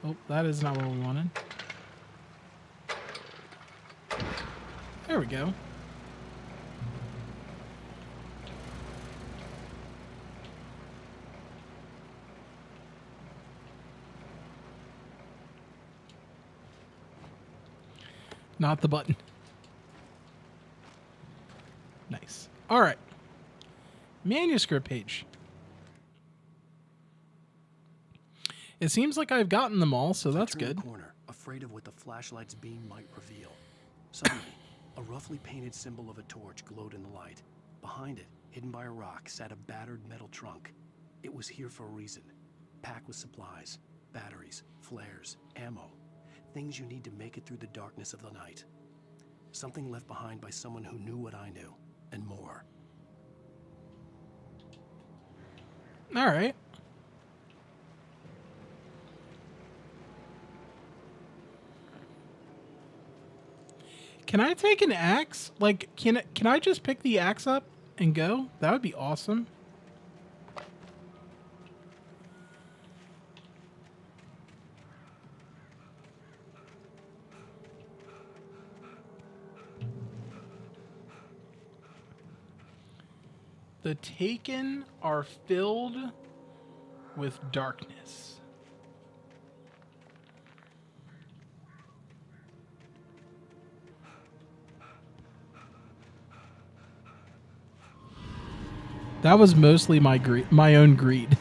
Oh, that is not what we wanted. There we go. Not the button. Nice. All right. Manuscript page. It seems like I've gotten them all, so that's good. The corner, afraid of what the flashlight's beam might reveal. Suddenly, a roughly painted symbol of a torch glowed in the light. Behind it, hidden by a rock, sat a battered metal trunk. It was here for a reason. Packed with supplies, batteries, flares, ammo. Things you need to make it through the darkness of the night. Something left behind by someone who knew what I knew, and more. All right. Can I take an axe? Like, can I just pick the axe up and go? That would be awesome. The Taken are filled with darkness. That was mostly my own greed.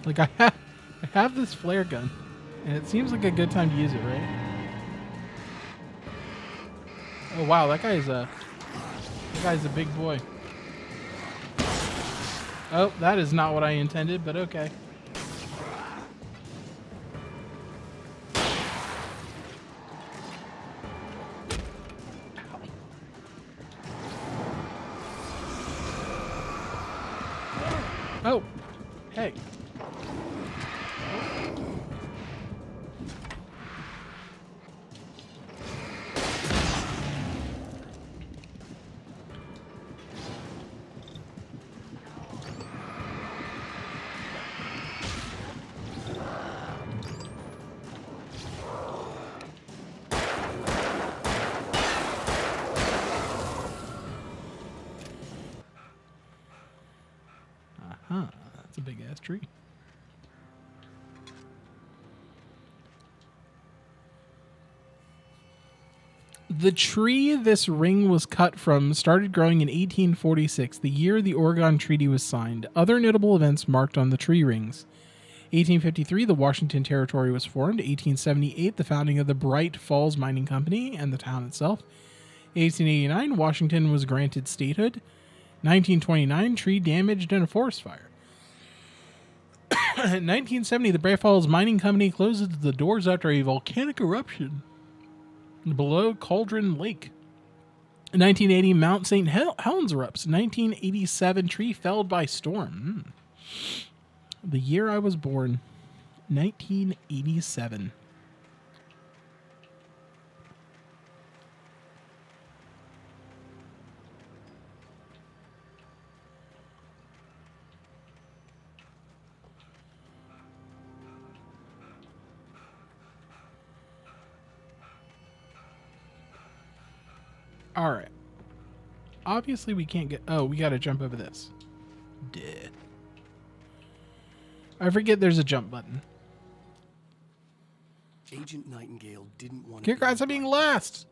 Like I have this flare gun, and it seems like a good time to use it, right? Oh wow, that guy's a big boy. Oh, that is not what I intended, but okay. Oh, hey. Huh, that's a big ass tree. The tree this ring was cut from started growing in 1846, the year the Oregon Treaty was signed. Other notable events marked on the tree rings. 1853, the Washington Territory was formed. 1878, the founding of the Bright Falls Mining Company and the town itself. 1889, Washington was granted statehood. 1929, tree damaged in a forest fire. 1970, the Bright Falls Mining Company closes the doors after a volcanic eruption below Cauldron Lake. 1980, Mount St. Helens erupts. 1987, tree felled by storm. The year I was born, 1987. All right. Obviously, we can't get... Oh, we got to jump over this. Duh. I forget there's a jump button. Agent Nightingale didn't want Here, guys, I'm being last.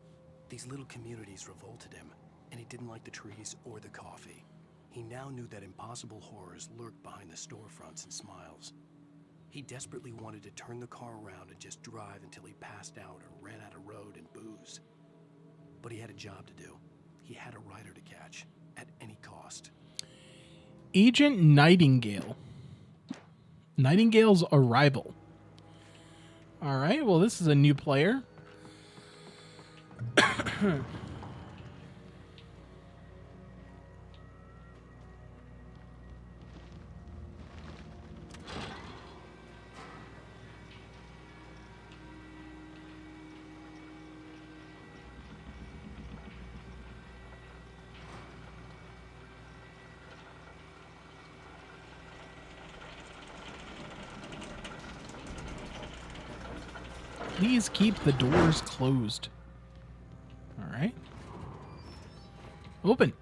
These little communities revolted him, and he didn't like the trees or the coffee. He now knew that impossible horrors lurked behind the storefronts and smiles. He desperately wanted to turn the car around and just drive until he passed out or ran out of road and booze. But he had a job to do. He had a rider to catch, at any cost. Agent Nightingale. Nightingale's arrival. All right, well, this is a new player. Please keep the doors closed. All right. Open.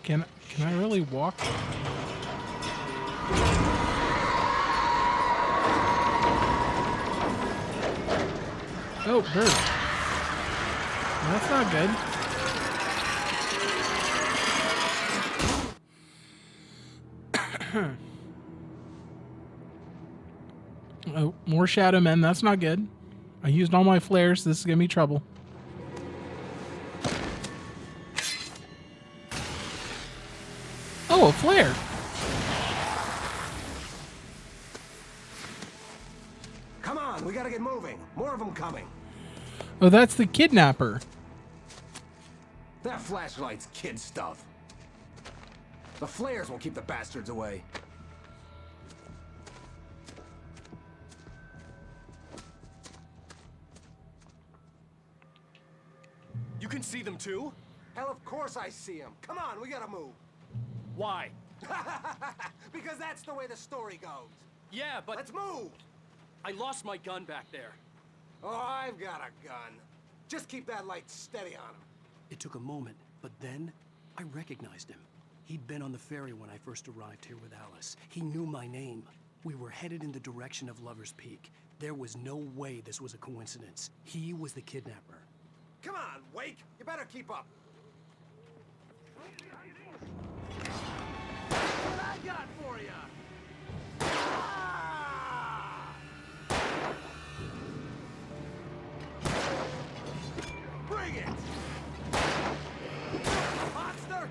Can I really walk? Oh, bird. That's not good. Oh, more shadow men. That's not good. I used all my flares. This is gonna be trouble. Oh, a flare. Come on, we gotta get moving. More of them coming. Oh, that's the kidnapper. That flashlight's kid stuff. The flares will keep the bastards away. You can see them too? Hell, of course I see them. Come on, we gotta move. Why? Because that's the way the story goes. Yeah, but... Let's move! I lost my gun back there. Oh, I've got a gun. Just keep that light steady on him. It took a moment, but then I recognized him. He'd been on the ferry when I first arrived here with Alice. He knew my name. We were headed in the direction of Lover's Peak. There was no way this was a coincidence. He was the kidnapper. Come on, Wake! You better keep up! What I got for you! Bring it! Monster!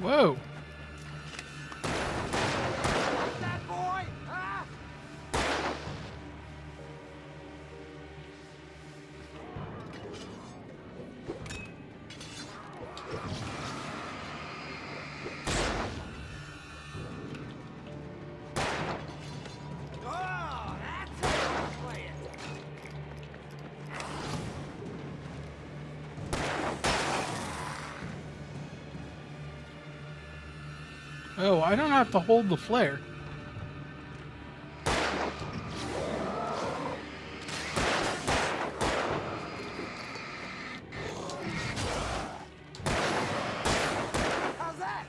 Whoa. That boy! Huh? Oh, that's how you play it! Oh, I don't have to hold the flare. How's that?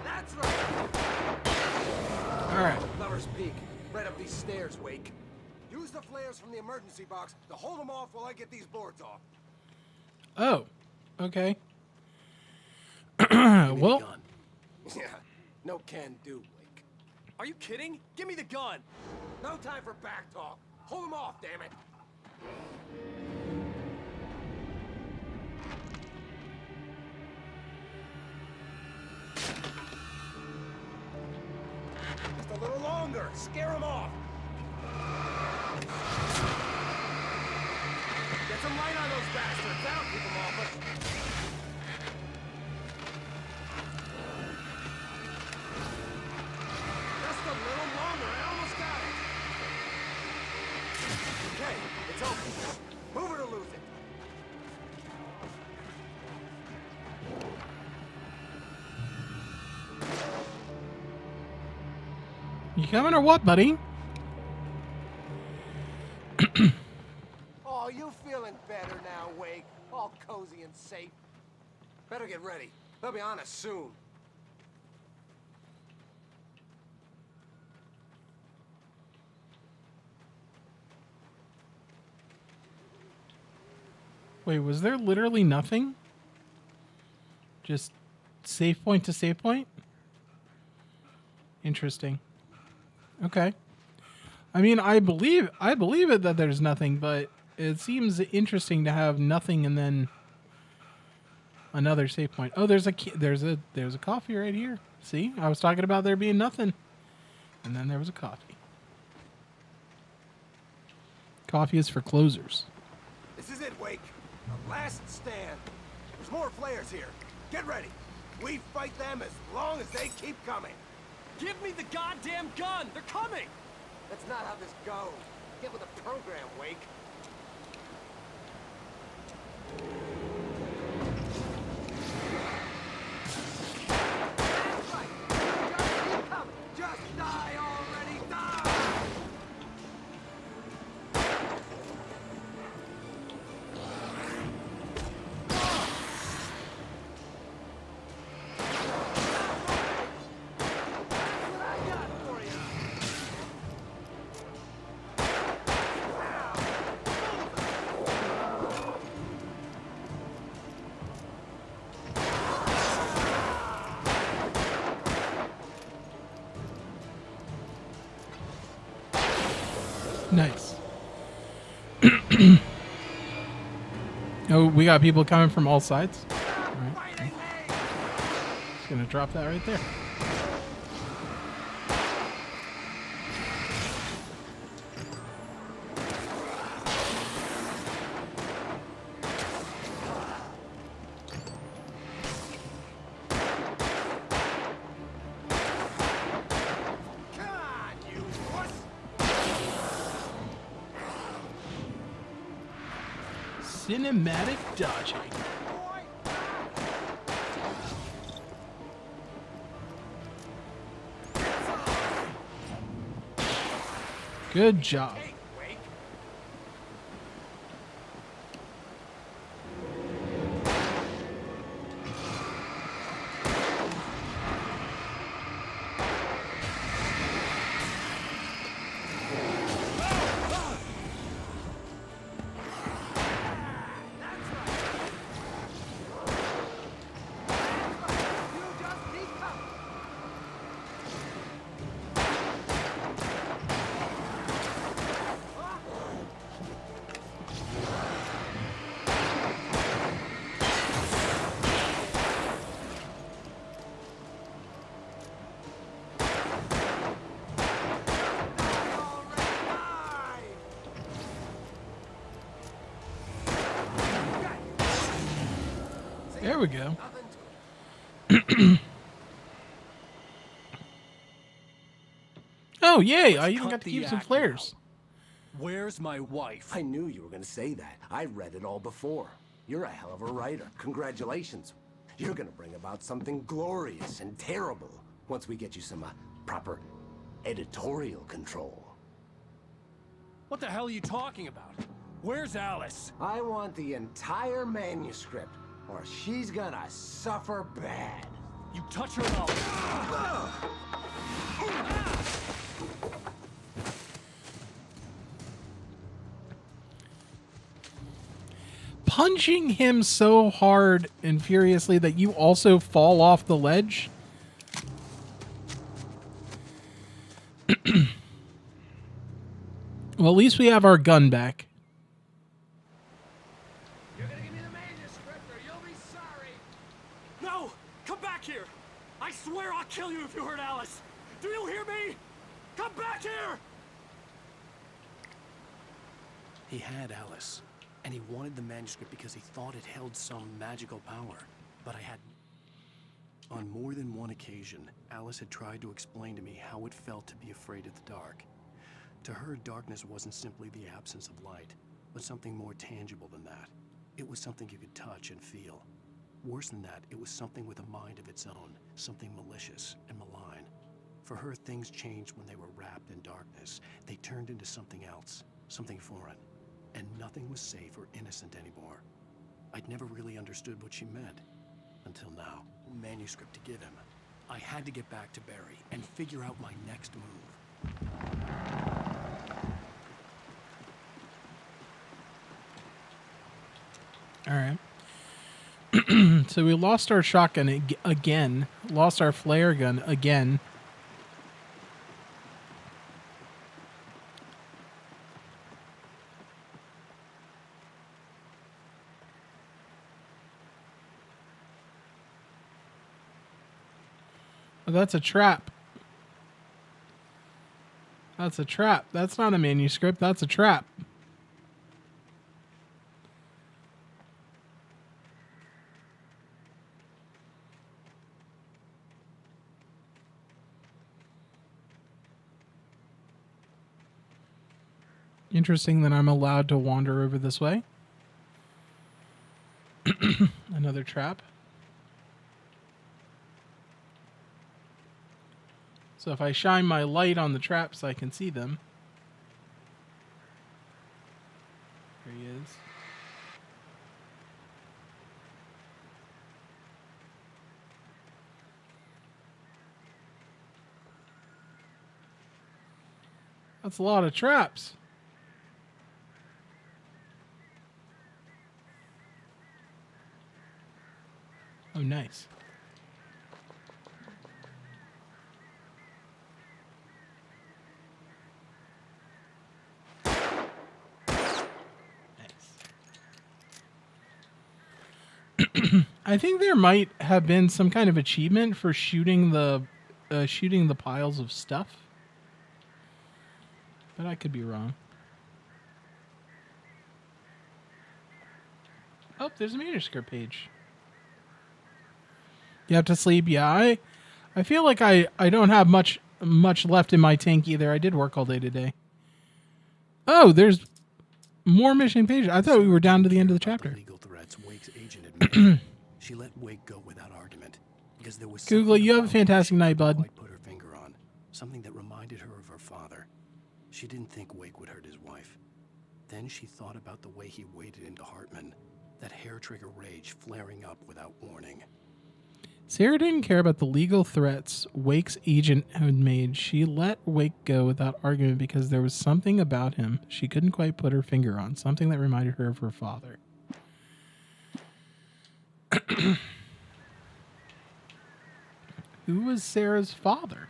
That's right! All right. Lover's Peak. Right up these stairs, Wake. Use the flares from the emergency box to hold them off while I get these boards off. Oh, okay. Give me Well, the gun. Yeah, no can do, Wake. Are you kidding? Give me the gun. No time for back talk. Hold them off, damn it. Just a little longer. Scare them off. Get some light on those bastards. That'll keep them off us. Just a little longer. I almost got it. Okay, it's open. Move it or lose it. you coming or what, buddy? Oh, you feeling better now, Wake? All cozy and safe. Better get ready. They'll be on us soon. Wait, was there literally nothing? Just save point to save point? Interesting. Okay. I mean, I believe it that there's nothing, but it seems interesting to have nothing and then another save point. Oh, there's a coffee right here. See? I was talking about there being nothing. And then there was a coffee. Coffee is for closers. This is it, Wake. The last stand. There's more flares here. Get ready. We fight them as long as they keep coming. Give me the goddamn gun! They're coming! That's not how this goes. Get with the program, Wake. That's right. Just keep coming. Just die already. Die! What I got for you? Nice. Oh, we got people coming from all sides. All right. Just gonna drop that right there. Come on, you wuss! Cinematic dodging. Good job. There we go. Oh, yay. I even got to keep some flares. Where's my wife? I knew you were going to say that. I read it all before. You're a hell of a writer. Congratulations. You're going to bring about something glorious and terrible once we get you some proper editorial control. What the hell are you talking about? Where's Alice? I want the entire manuscript, or she's gonna suffer bad. You touch her and I'll... Punching him so hard and furiously that you also fall off the ledge. Well, at least we have our gun back. No! Come back here! I swear I'll kill you if you hurt Alice! Do you hear me? Come back here! He had Alice, and he wanted the manuscript because he thought it held some magical power. But I had... On more than one occasion, Alice had tried to explain to me how it felt to be afraid of the dark. To her, darkness wasn't simply the absence of light, but something more tangible than that. It was something you could touch and feel. Worse than that, it was something with a mind of its own, something malicious and malign. For her, things changed when they were wrapped in darkness. They turned into something else, something foreign. And nothing was safe or innocent anymore. I'd never really understood what she meant. Until now. Manuscript to give him. I had to get back to Barry and figure out my next move. All right. So we lost our shotgun again. Lost our flare gun again. Oh, that's a trap. That's a trap. That's not a manuscript. That's a trap. Interesting that I'm allowed to wander over this way. Another trap. So if I shine my light on the traps, I can see them. There he is. That's a lot of traps. Oh, nice. I think there might have been some kind of achievement for shooting the piles of stuff, but I could be wrong. Oh, there's a manuscript page. You have to sleep. Yeah, I feel like I don't have much left in my tank either. I did work all day today. Oh, there's more mission pages. I thought we were down to the end of the chapter. Legal threats Wake's agent admitted. She let Wake go without argument because there was Google, you have a fantastic night, bud. Put her finger on something that reminded her of her father. She didn't think Wake would hurt his wife. Then she thought about the way he waded into Hartman, that hair-trigger rage flaring up without warning. Sarah didn't care about the legal threats Wake's agent had made. She let Wake go without argument because there was something about him she couldn't quite put her finger on, something that reminded her of her father. Who was Sarah's father?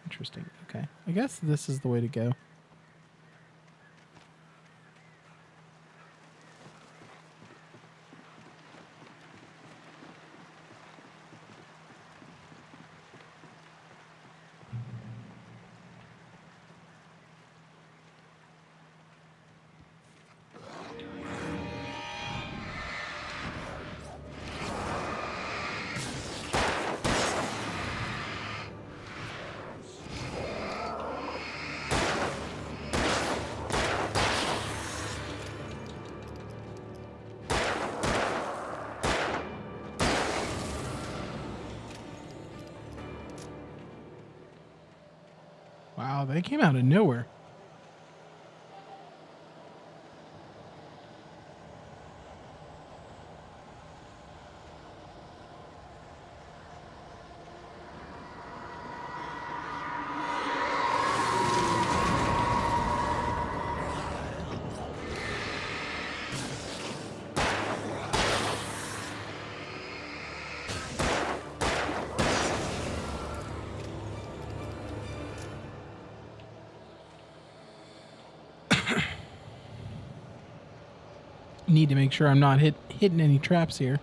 Interesting. Okay. I guess this is the way to go. Wow, they came out of nowhere. Need to make sure I'm not hitting any traps here.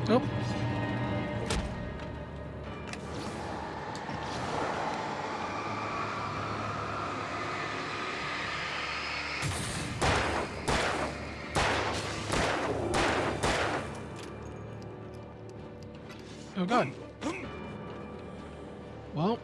Oh. Oh God. Well.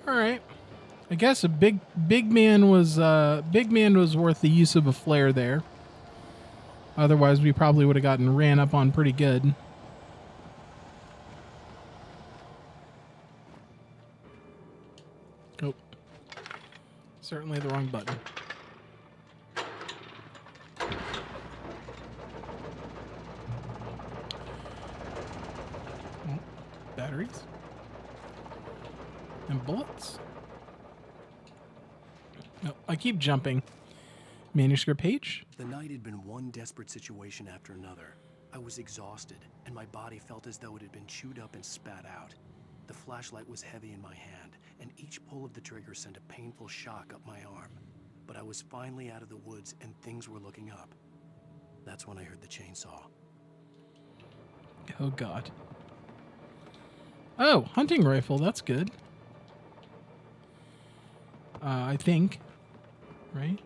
All right. I guess a big man was worth the use of a flare there. Otherwise, we probably would have gotten ran up on pretty good. Oh, certainly the wrong button. Oh, batteries and bullets. No, I keep jumping. Manuscript page? The night had been one desperate situation after another. I was exhausted, and my body felt as though it had been chewed up and spat out. The flashlight was heavy in my hand, and each pull of the trigger sent a painful shock up my arm. But I was finally out of the woods, and things were looking up. That's when I heard the chainsaw. Oh, God. Oh, hunting rifle. That's good. I think. Right?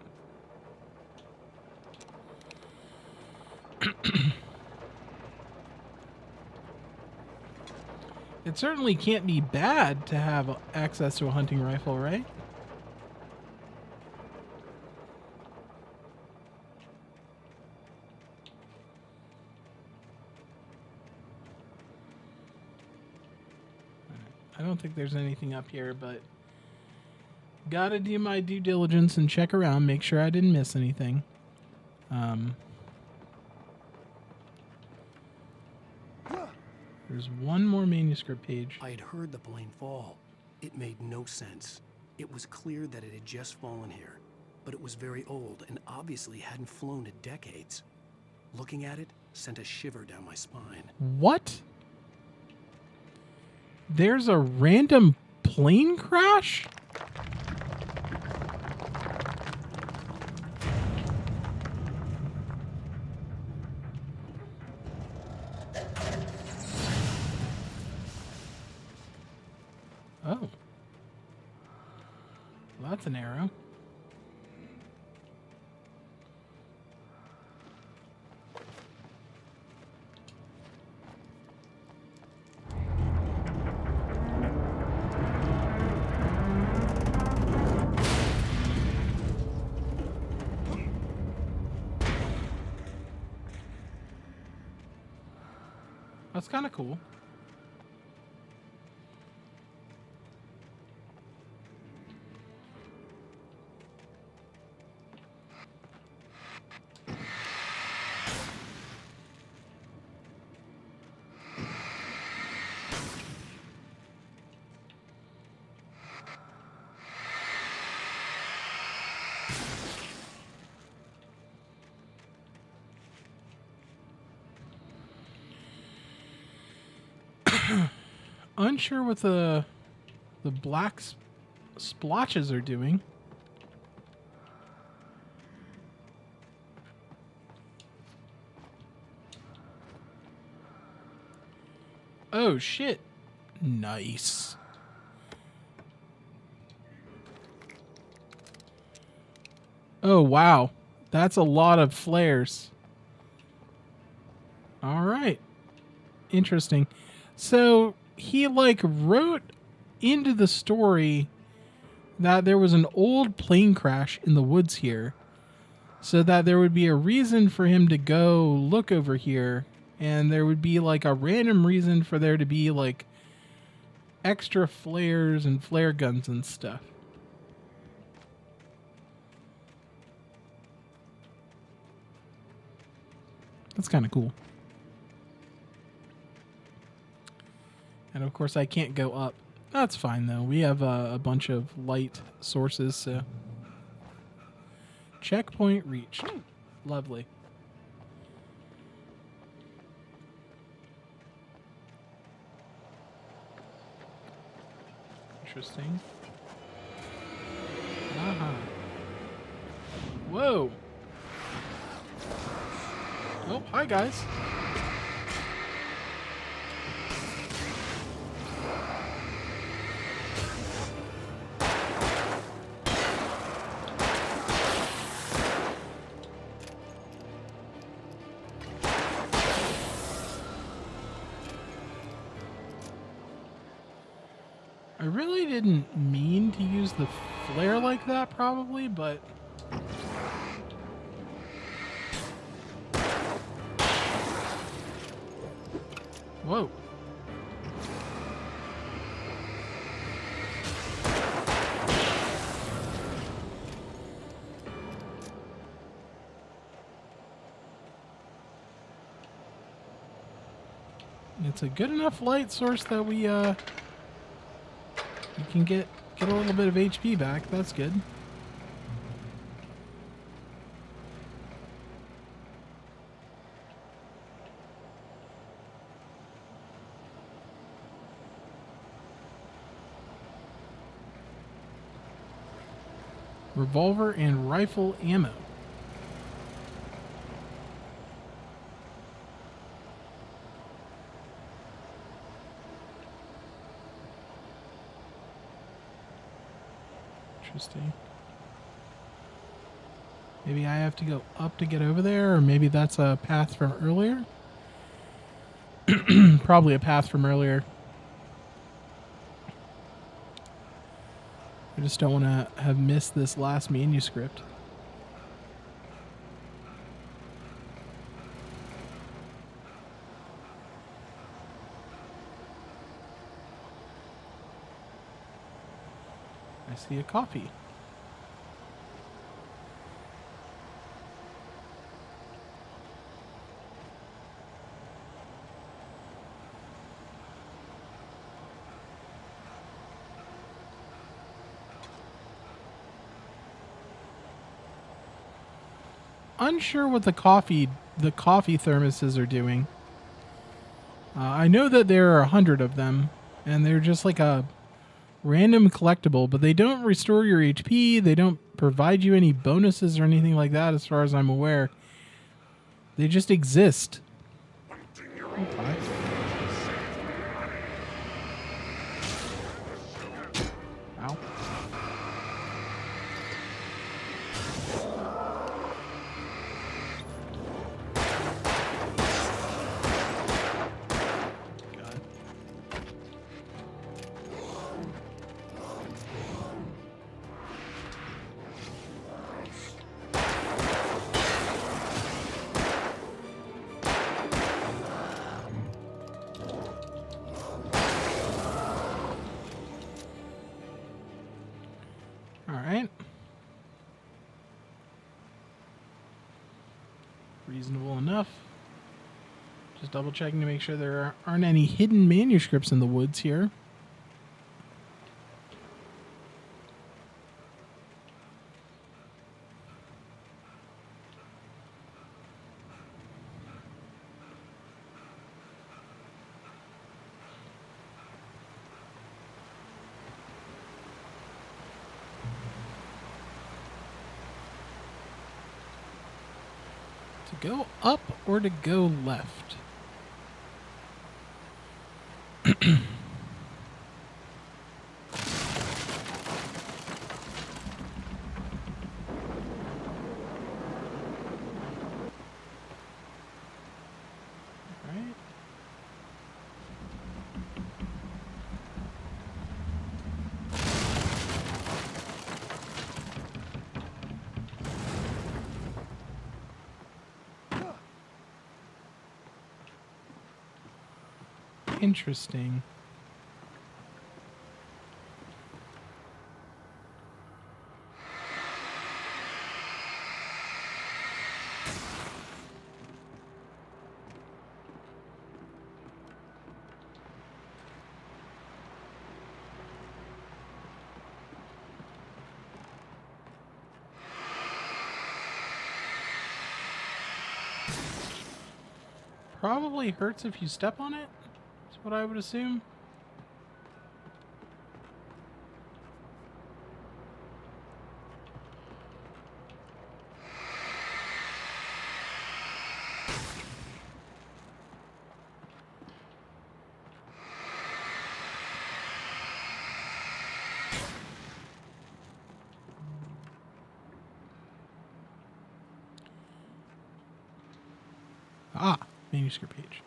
It certainly can't be bad to have access to a hunting rifle, right? I don't think there's anything up here, but gotta do my due diligence and check around, make sure I didn't miss anything. There's one more manuscript page. I had heard the plane fall. It made no sense. It was clear that it had just fallen here, but it was very old and obviously hadn't flown in decades. Looking at it sent a shiver down my spine. What? There's a random plane crash? Oh. Well, that's an arrow. That's kind of cool. Unsure what the black splotches are doing. Oh shit. Nice. Oh wow. That's a lot of flares. All right. Interesting. So he like wrote into the story that there was an old plane crash in the woods here, so that there would be a reason for him to go look over here, and there would be like a random reason for there to be like extra flares and flare guns and stuff. That's kind of cool. And of course I can't go up. That's fine though. We have a bunch of light sources, so. Checkpoint reached. Lovely. Interesting. Uh-huh. Whoa. Oh, hi guys. I really didn't mean to use the flare like that, probably, but... Whoa. It's a good enough light source that we can get a little bit of HP back. That's good. Revolver and rifle ammo. Interesting. Maybe I have to go up to get over there, or maybe that's a path from earlier. Probably a path from earlier. I just don't want to have missed this last manuscript. I see a coffee. unsure what the coffee thermoses are doing. I know that there are 100 of them, and they're just like a random collectible, but they don't restore your HP. They don't provide you any bonuses or anything like that, as far as I'm aware. They just exist. Okay. Ow. Alright. Reasonable enough. Just double checking to make sure there aren't any hidden manuscripts in the woods here. To go up or to go left? Right. Interesting. Probably hurts if you step on it. That's what I would assume. Ah, manuscript page.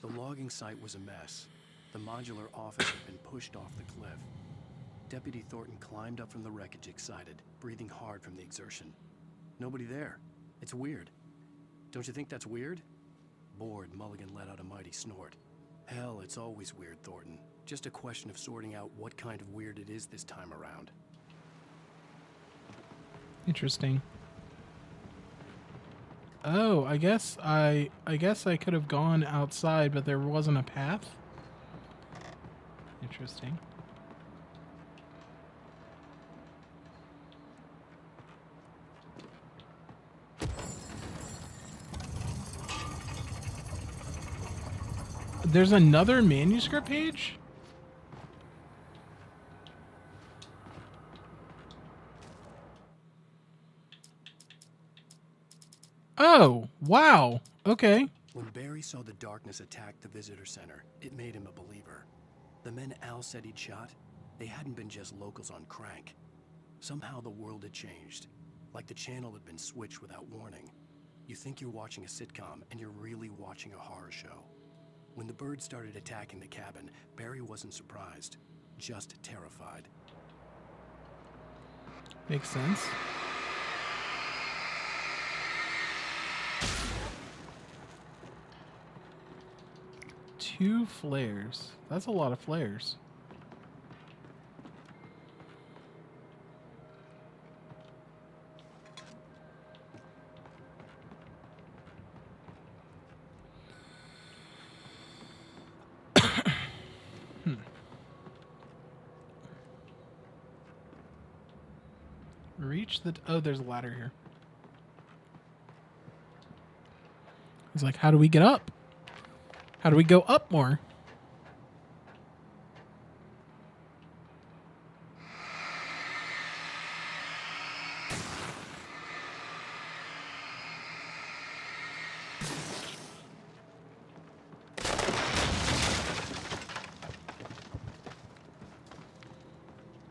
The logging site was a mess. The modular office had been pushed off the cliff. Deputy Thornton climbed up from the wreckage excited, breathing hard from the exertion. Nobody there. It's weird. Don't you think that's weird? Bored, Mulligan let out a mighty snort. Hell, it's always weird, Thornton. Just a question of sorting out what kind of weird it is this time around. Interesting. Oh, I guess I could have gone outside, but there wasn't a path. Interesting. There's another manuscript page? Oh, wow. Okay. When Barry saw the darkness attack the visitor center, it made him a believer. The men Al said he'd shot, they hadn't been just locals on crank. Somehow the world had changed, like the channel had been switched without warning. You think you're watching a sitcom, and you're really watching a horror show. When the birds started attacking the cabin, Barry wasn't surprised, just terrified. Makes sense. Two flares. That's a lot of flares. Reach the... Oh, there's a ladder here. He's like, how do we get up? How do we go up more?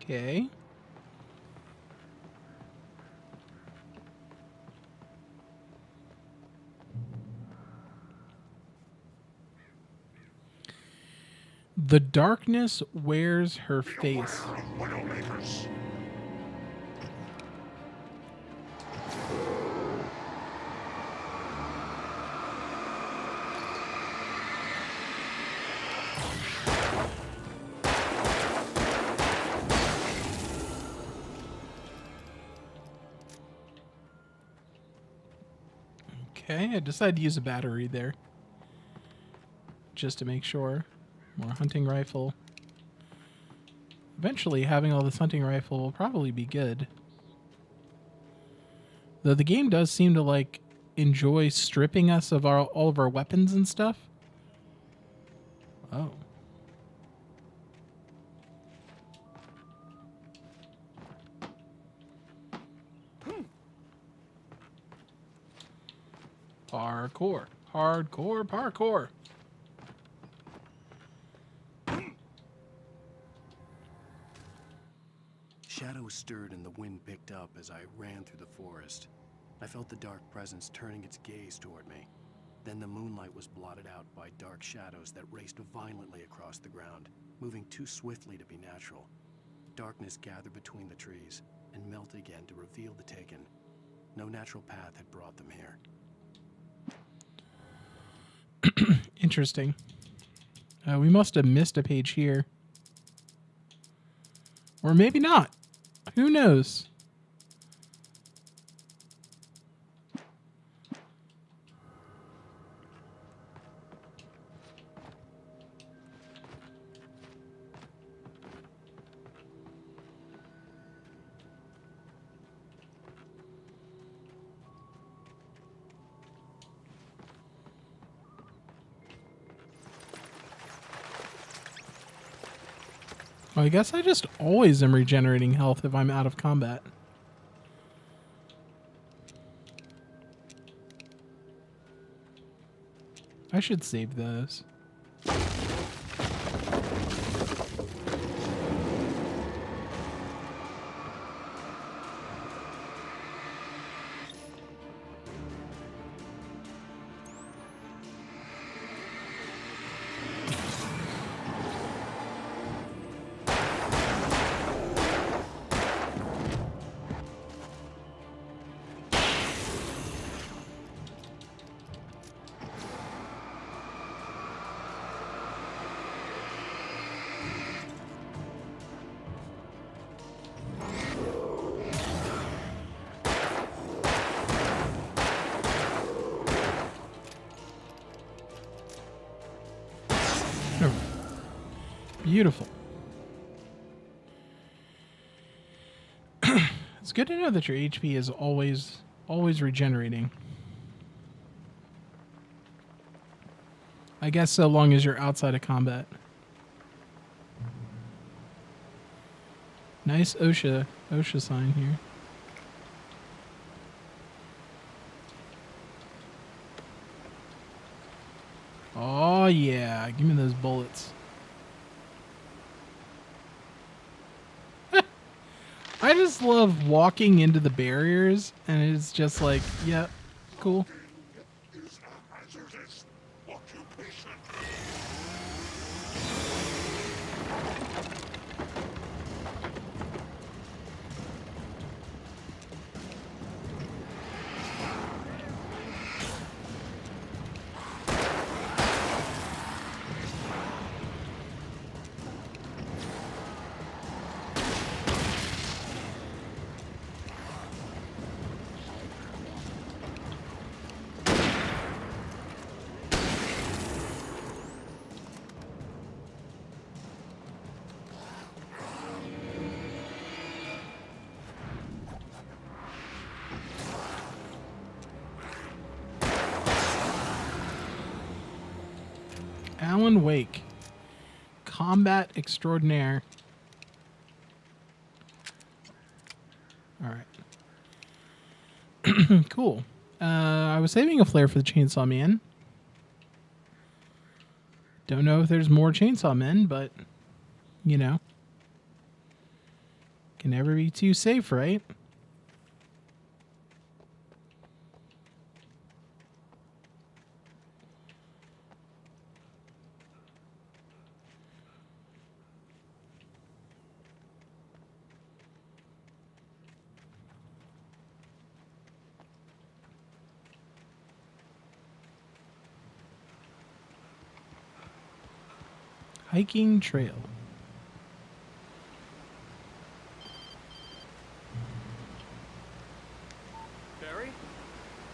Okay. The darkness wears her face. Okay, I decided to use a battery there. Just to make sure. More hunting rifle. Eventually, having all this hunting rifle will probably be good. Though the game does seem to, like, enjoy stripping us of all of our weapons and stuff. Oh. Parkour. Hardcore parkour. Shadows stirred and the wind picked up as I ran through the forest. I felt the dark presence turning its gaze toward me. Then the moonlight was blotted out by dark shadows that raced violently across the ground, moving too swiftly to be natural. Darkness gathered between the trees and melted again to reveal the Taken. No natural path had brought them here. Interesting. We must have missed a page here. Or maybe not. Who knows? Well, I guess I just always am regenerating health if I'm out of combat. I should save those. Beautiful. It's good to know that your HP is always regenerating. I guess so long as you're outside of combat. Nice OSHA sign here. Oh yeah, give me those bullets. I just love walking into the barriers, and it's just like, yeah, cool. Alan Wake. Combat extraordinaire. Alright. Cool. I was saving a flare for the Chainsaw Man. Don't know if there's more Chainsaw Men, but, you know. Can never be too safe, right? Hiking trail. Barry?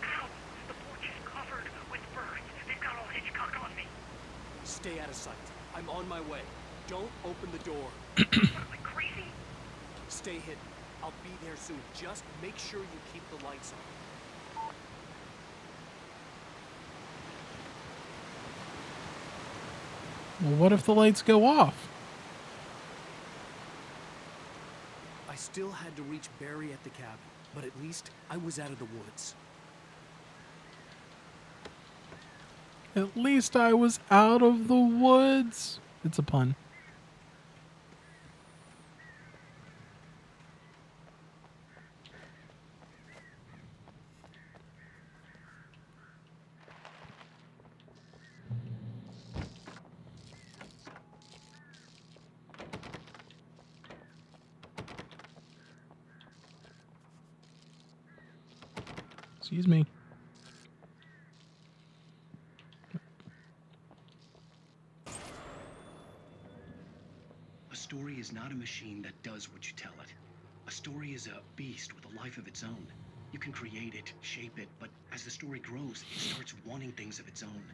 Ow! The porch is covered with birds. They've got all hitchhiker on me. Stay out of sight. I'm on my way. Don't open the door. What, like crazy? Stay hidden. I'll be there soon. Just make sure you keep the lights on. Well, what if the lights go off? I still had to reach Barry at the cabin, but at least I was out of the woods. At least I was out of the woods. It's a pun. Excuse me. A story is not a machine that does what you tell it. A story is a beast with a life of its own. You can create it, shape it, but as the story grows, it starts wanting things of its own.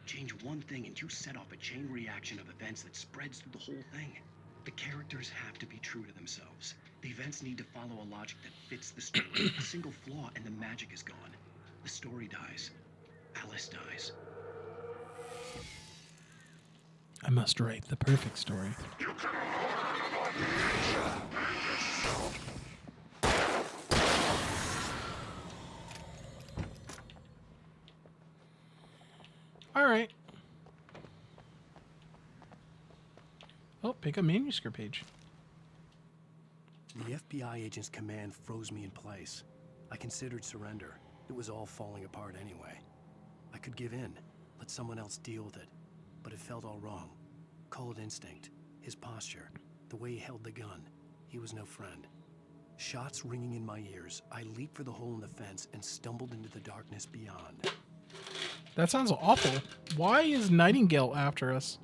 Change one thing and you set off a chain reaction of events that spreads through the whole thing. The characters have to be true to themselves. The events need to follow a logic that fits the story. A single flaw and the magic is gone. The story dies. Alice dies. I must write the perfect story. All right. Oh, pick up manuscript page. The FBI agent's command froze me in place. I considered surrender. It was all falling apart anyway. I could give in, let someone else deal with it, but it felt all wrong. Call it instinct, his posture, the way he held the gun. He was no friend. Shots ringing in my ears, I leaped for the hole in the fence and stumbled into the darkness beyond. That sounds awful. Why is Nightingale after us?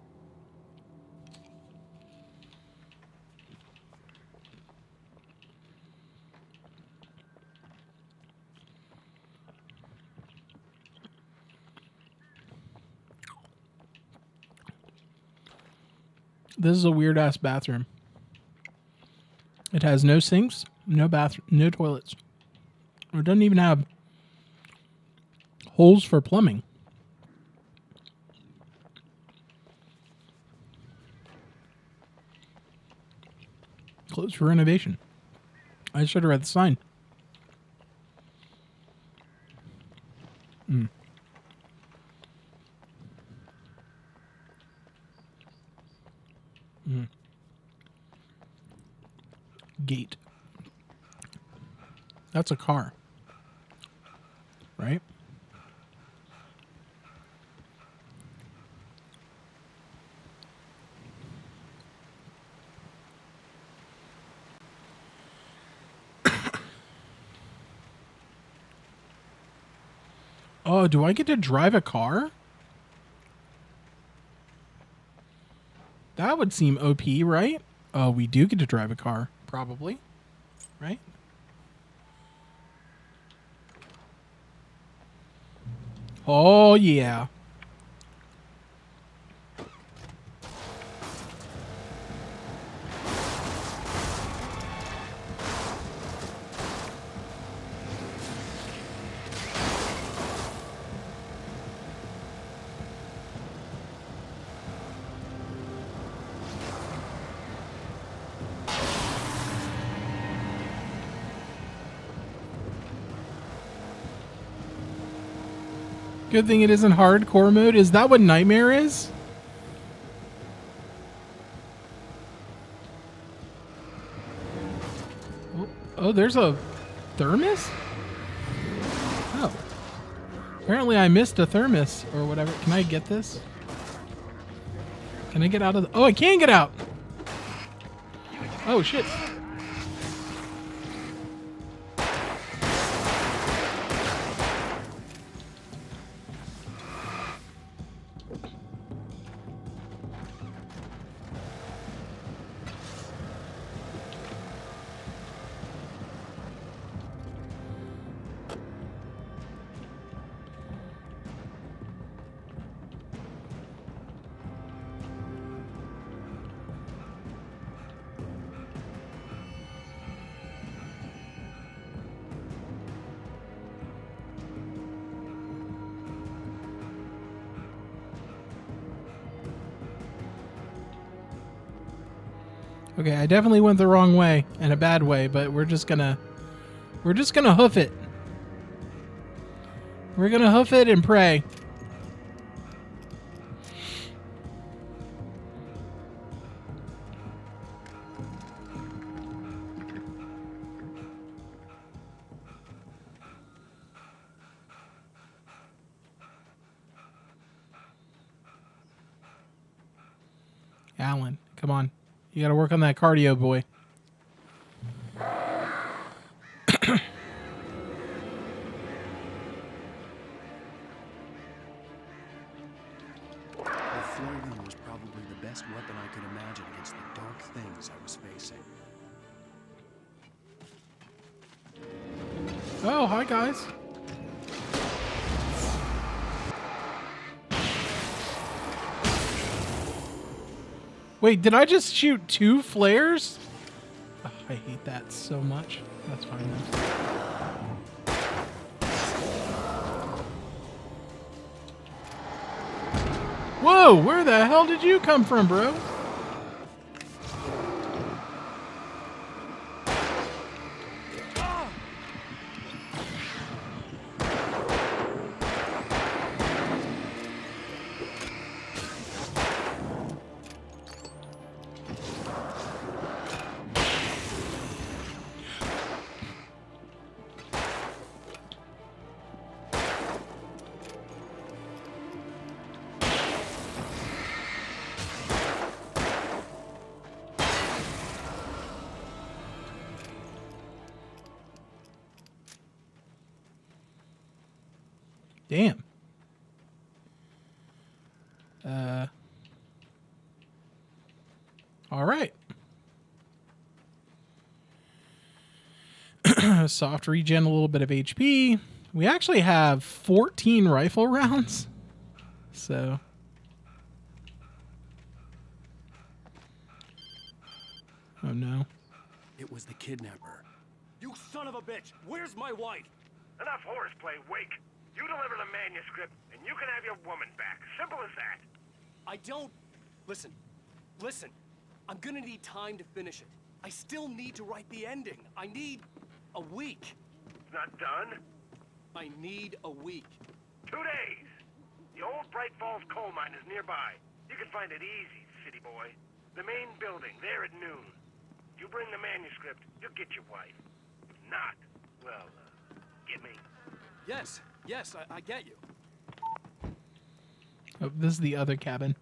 This is a weird ass bathroom. It has no sinks, no bathroom, no toilets. It doesn't even have holes for plumbing. Closed for renovation. I should have read the sign. Gate. That's a car. Right? Oh, do I get to drive a car? That would seem OP, right? Oh, we do get to drive a car. Probably. Right? Oh, yeah. Good thing it isn't hardcore mode. Is that what Nightmare is? Oh, there's a thermos? Oh. Apparently I missed a thermos or whatever. Can I get this? Can I get out of the... Oh, I can get out! Oh, shit. Okay, I definitely went the wrong way, in a bad way, but we're just gonna hoof it. We're gonna hoof it and pray. Alan, come on. You gotta work on that cardio, boy. The flare gun was probably the best weapon I could imagine against the dark things I was facing. Oh, hi guys. Wait, did I just shoot 2 flares? Oh, I hate that so much. That's fine though. Whoa, where the hell did you come from, bro? Damn. All right. Soft regen, a little bit of HP. We actually have 14 rifle rounds. So. Oh no. It was the kidnapper. You son of a bitch! Where's my wife? Enough horseplay, Wake. You deliver the manuscript, and you can have your woman back. Simple as that. I don't... Listen. I'm gonna need time to finish it. I still need to write the ending. I need a week. It's not done? I need a week. 2 days. The old Bright Falls coal mine is nearby. You can find it easy, city boy. The main building, there at noon. You bring the manuscript, you'll get your wife. If not, well, get me. Yes, I get you. Oh, this is the other cabin.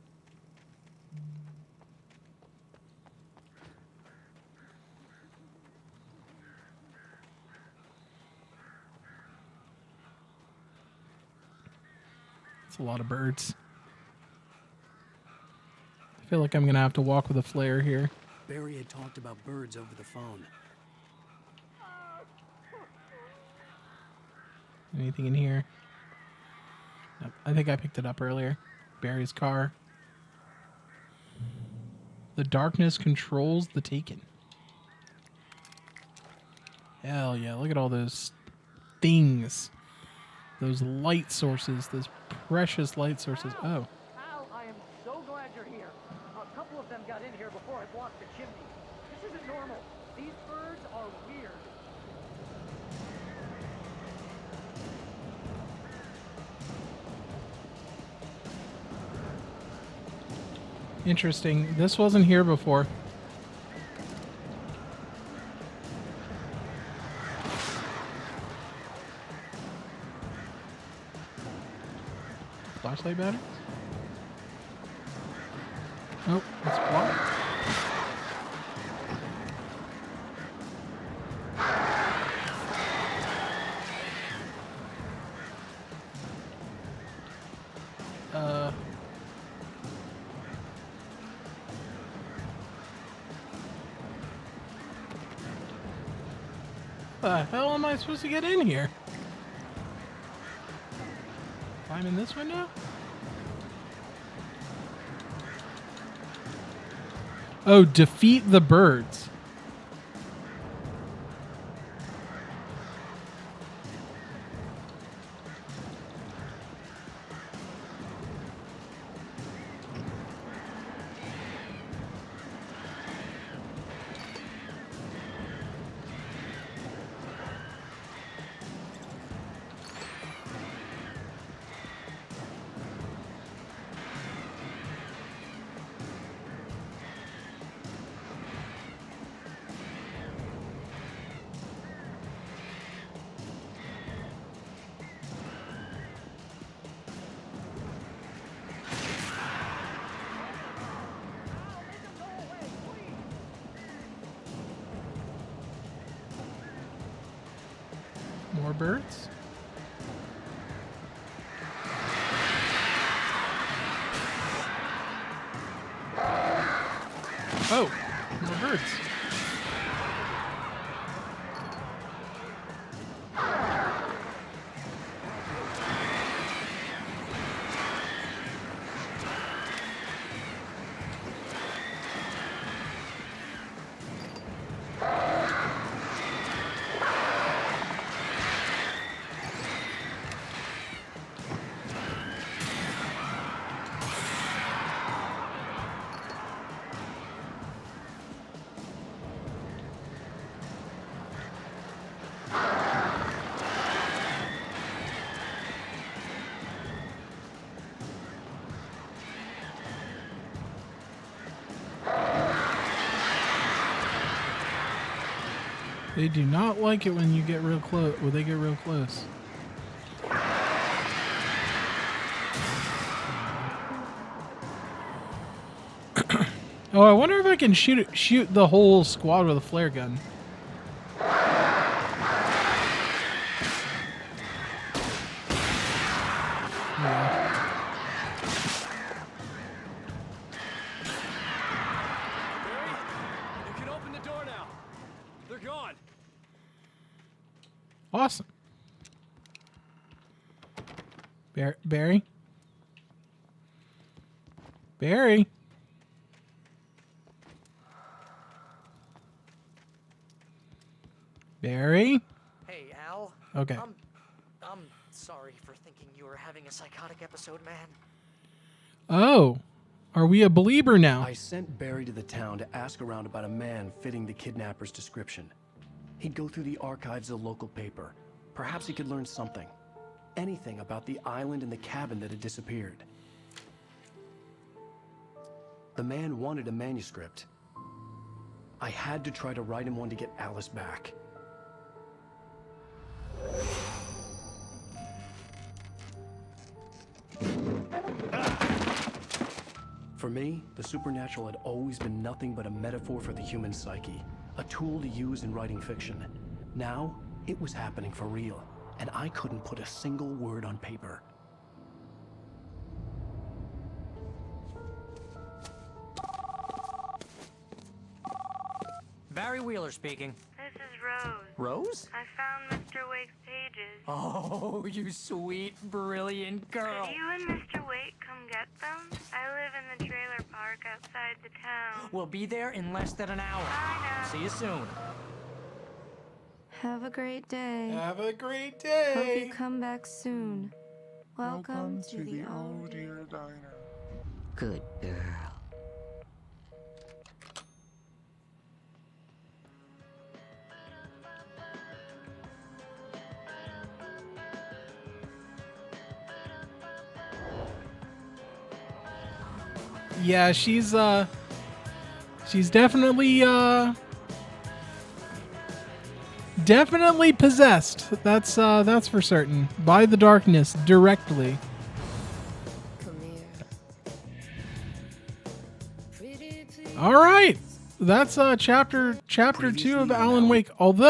It's a lot of birds. I feel like I'm gonna have to walk with a flare here. Barry had talked about birds over the phone. Anything in here? Nope. I think I picked it up earlier. Barry's car. The darkness controls the taken. Hell yeah, look at all those things. Those light sources, those precious light sources. Oh. Al, I am so glad you're here. A couple of them got in here before I blocked the chimney. This isn't normal. These birds are weird. Interesting. This wasn't here before. Flashlight batteries? Oh, it's blocked. The hell am I supposed to get in here? Climb in this window? Oh, defeat the birds. More birds? Oh, more birds. They do not like it when you get real close. When they get real close. Oh, I wonder if I can shoot the whole squad with a flare gun. Awesome. Barry? Barry? Barry? Hey, Al. Okay. I'm sorry for thinking you were having a psychotic episode, man. Oh. Are we a believer now? I sent Barry to the town to ask around about a man fitting the kidnapper's description. He'd go through the archives of the local paper. Perhaps he could learn something. Anything about the island and the cabin that had disappeared. The man wanted a manuscript. I had to try to write him one to get Alice back. For me, the supernatural had always been nothing but a metaphor for the human psyche, a tool to use in writing fiction. Now, it was happening for real, and I couldn't put a single word on paper. Barry Wheeler speaking. This is Rose. Rose? I found Mr. Wake's pages. Oh, you sweet, brilliant girl. Could you and Mr. Wake come get them? I live in the trailer park outside the town. We'll be there in less than an hour. Bye now. See you soon. Have a great day. Have a great day. Hope you come back soon. Welcome to the Oh Dear Diner. Good girl. Yeah, she's definitely definitely possessed. That's for certain by the darkness directly. All right, that's chapter 2 of Alan Wake. Although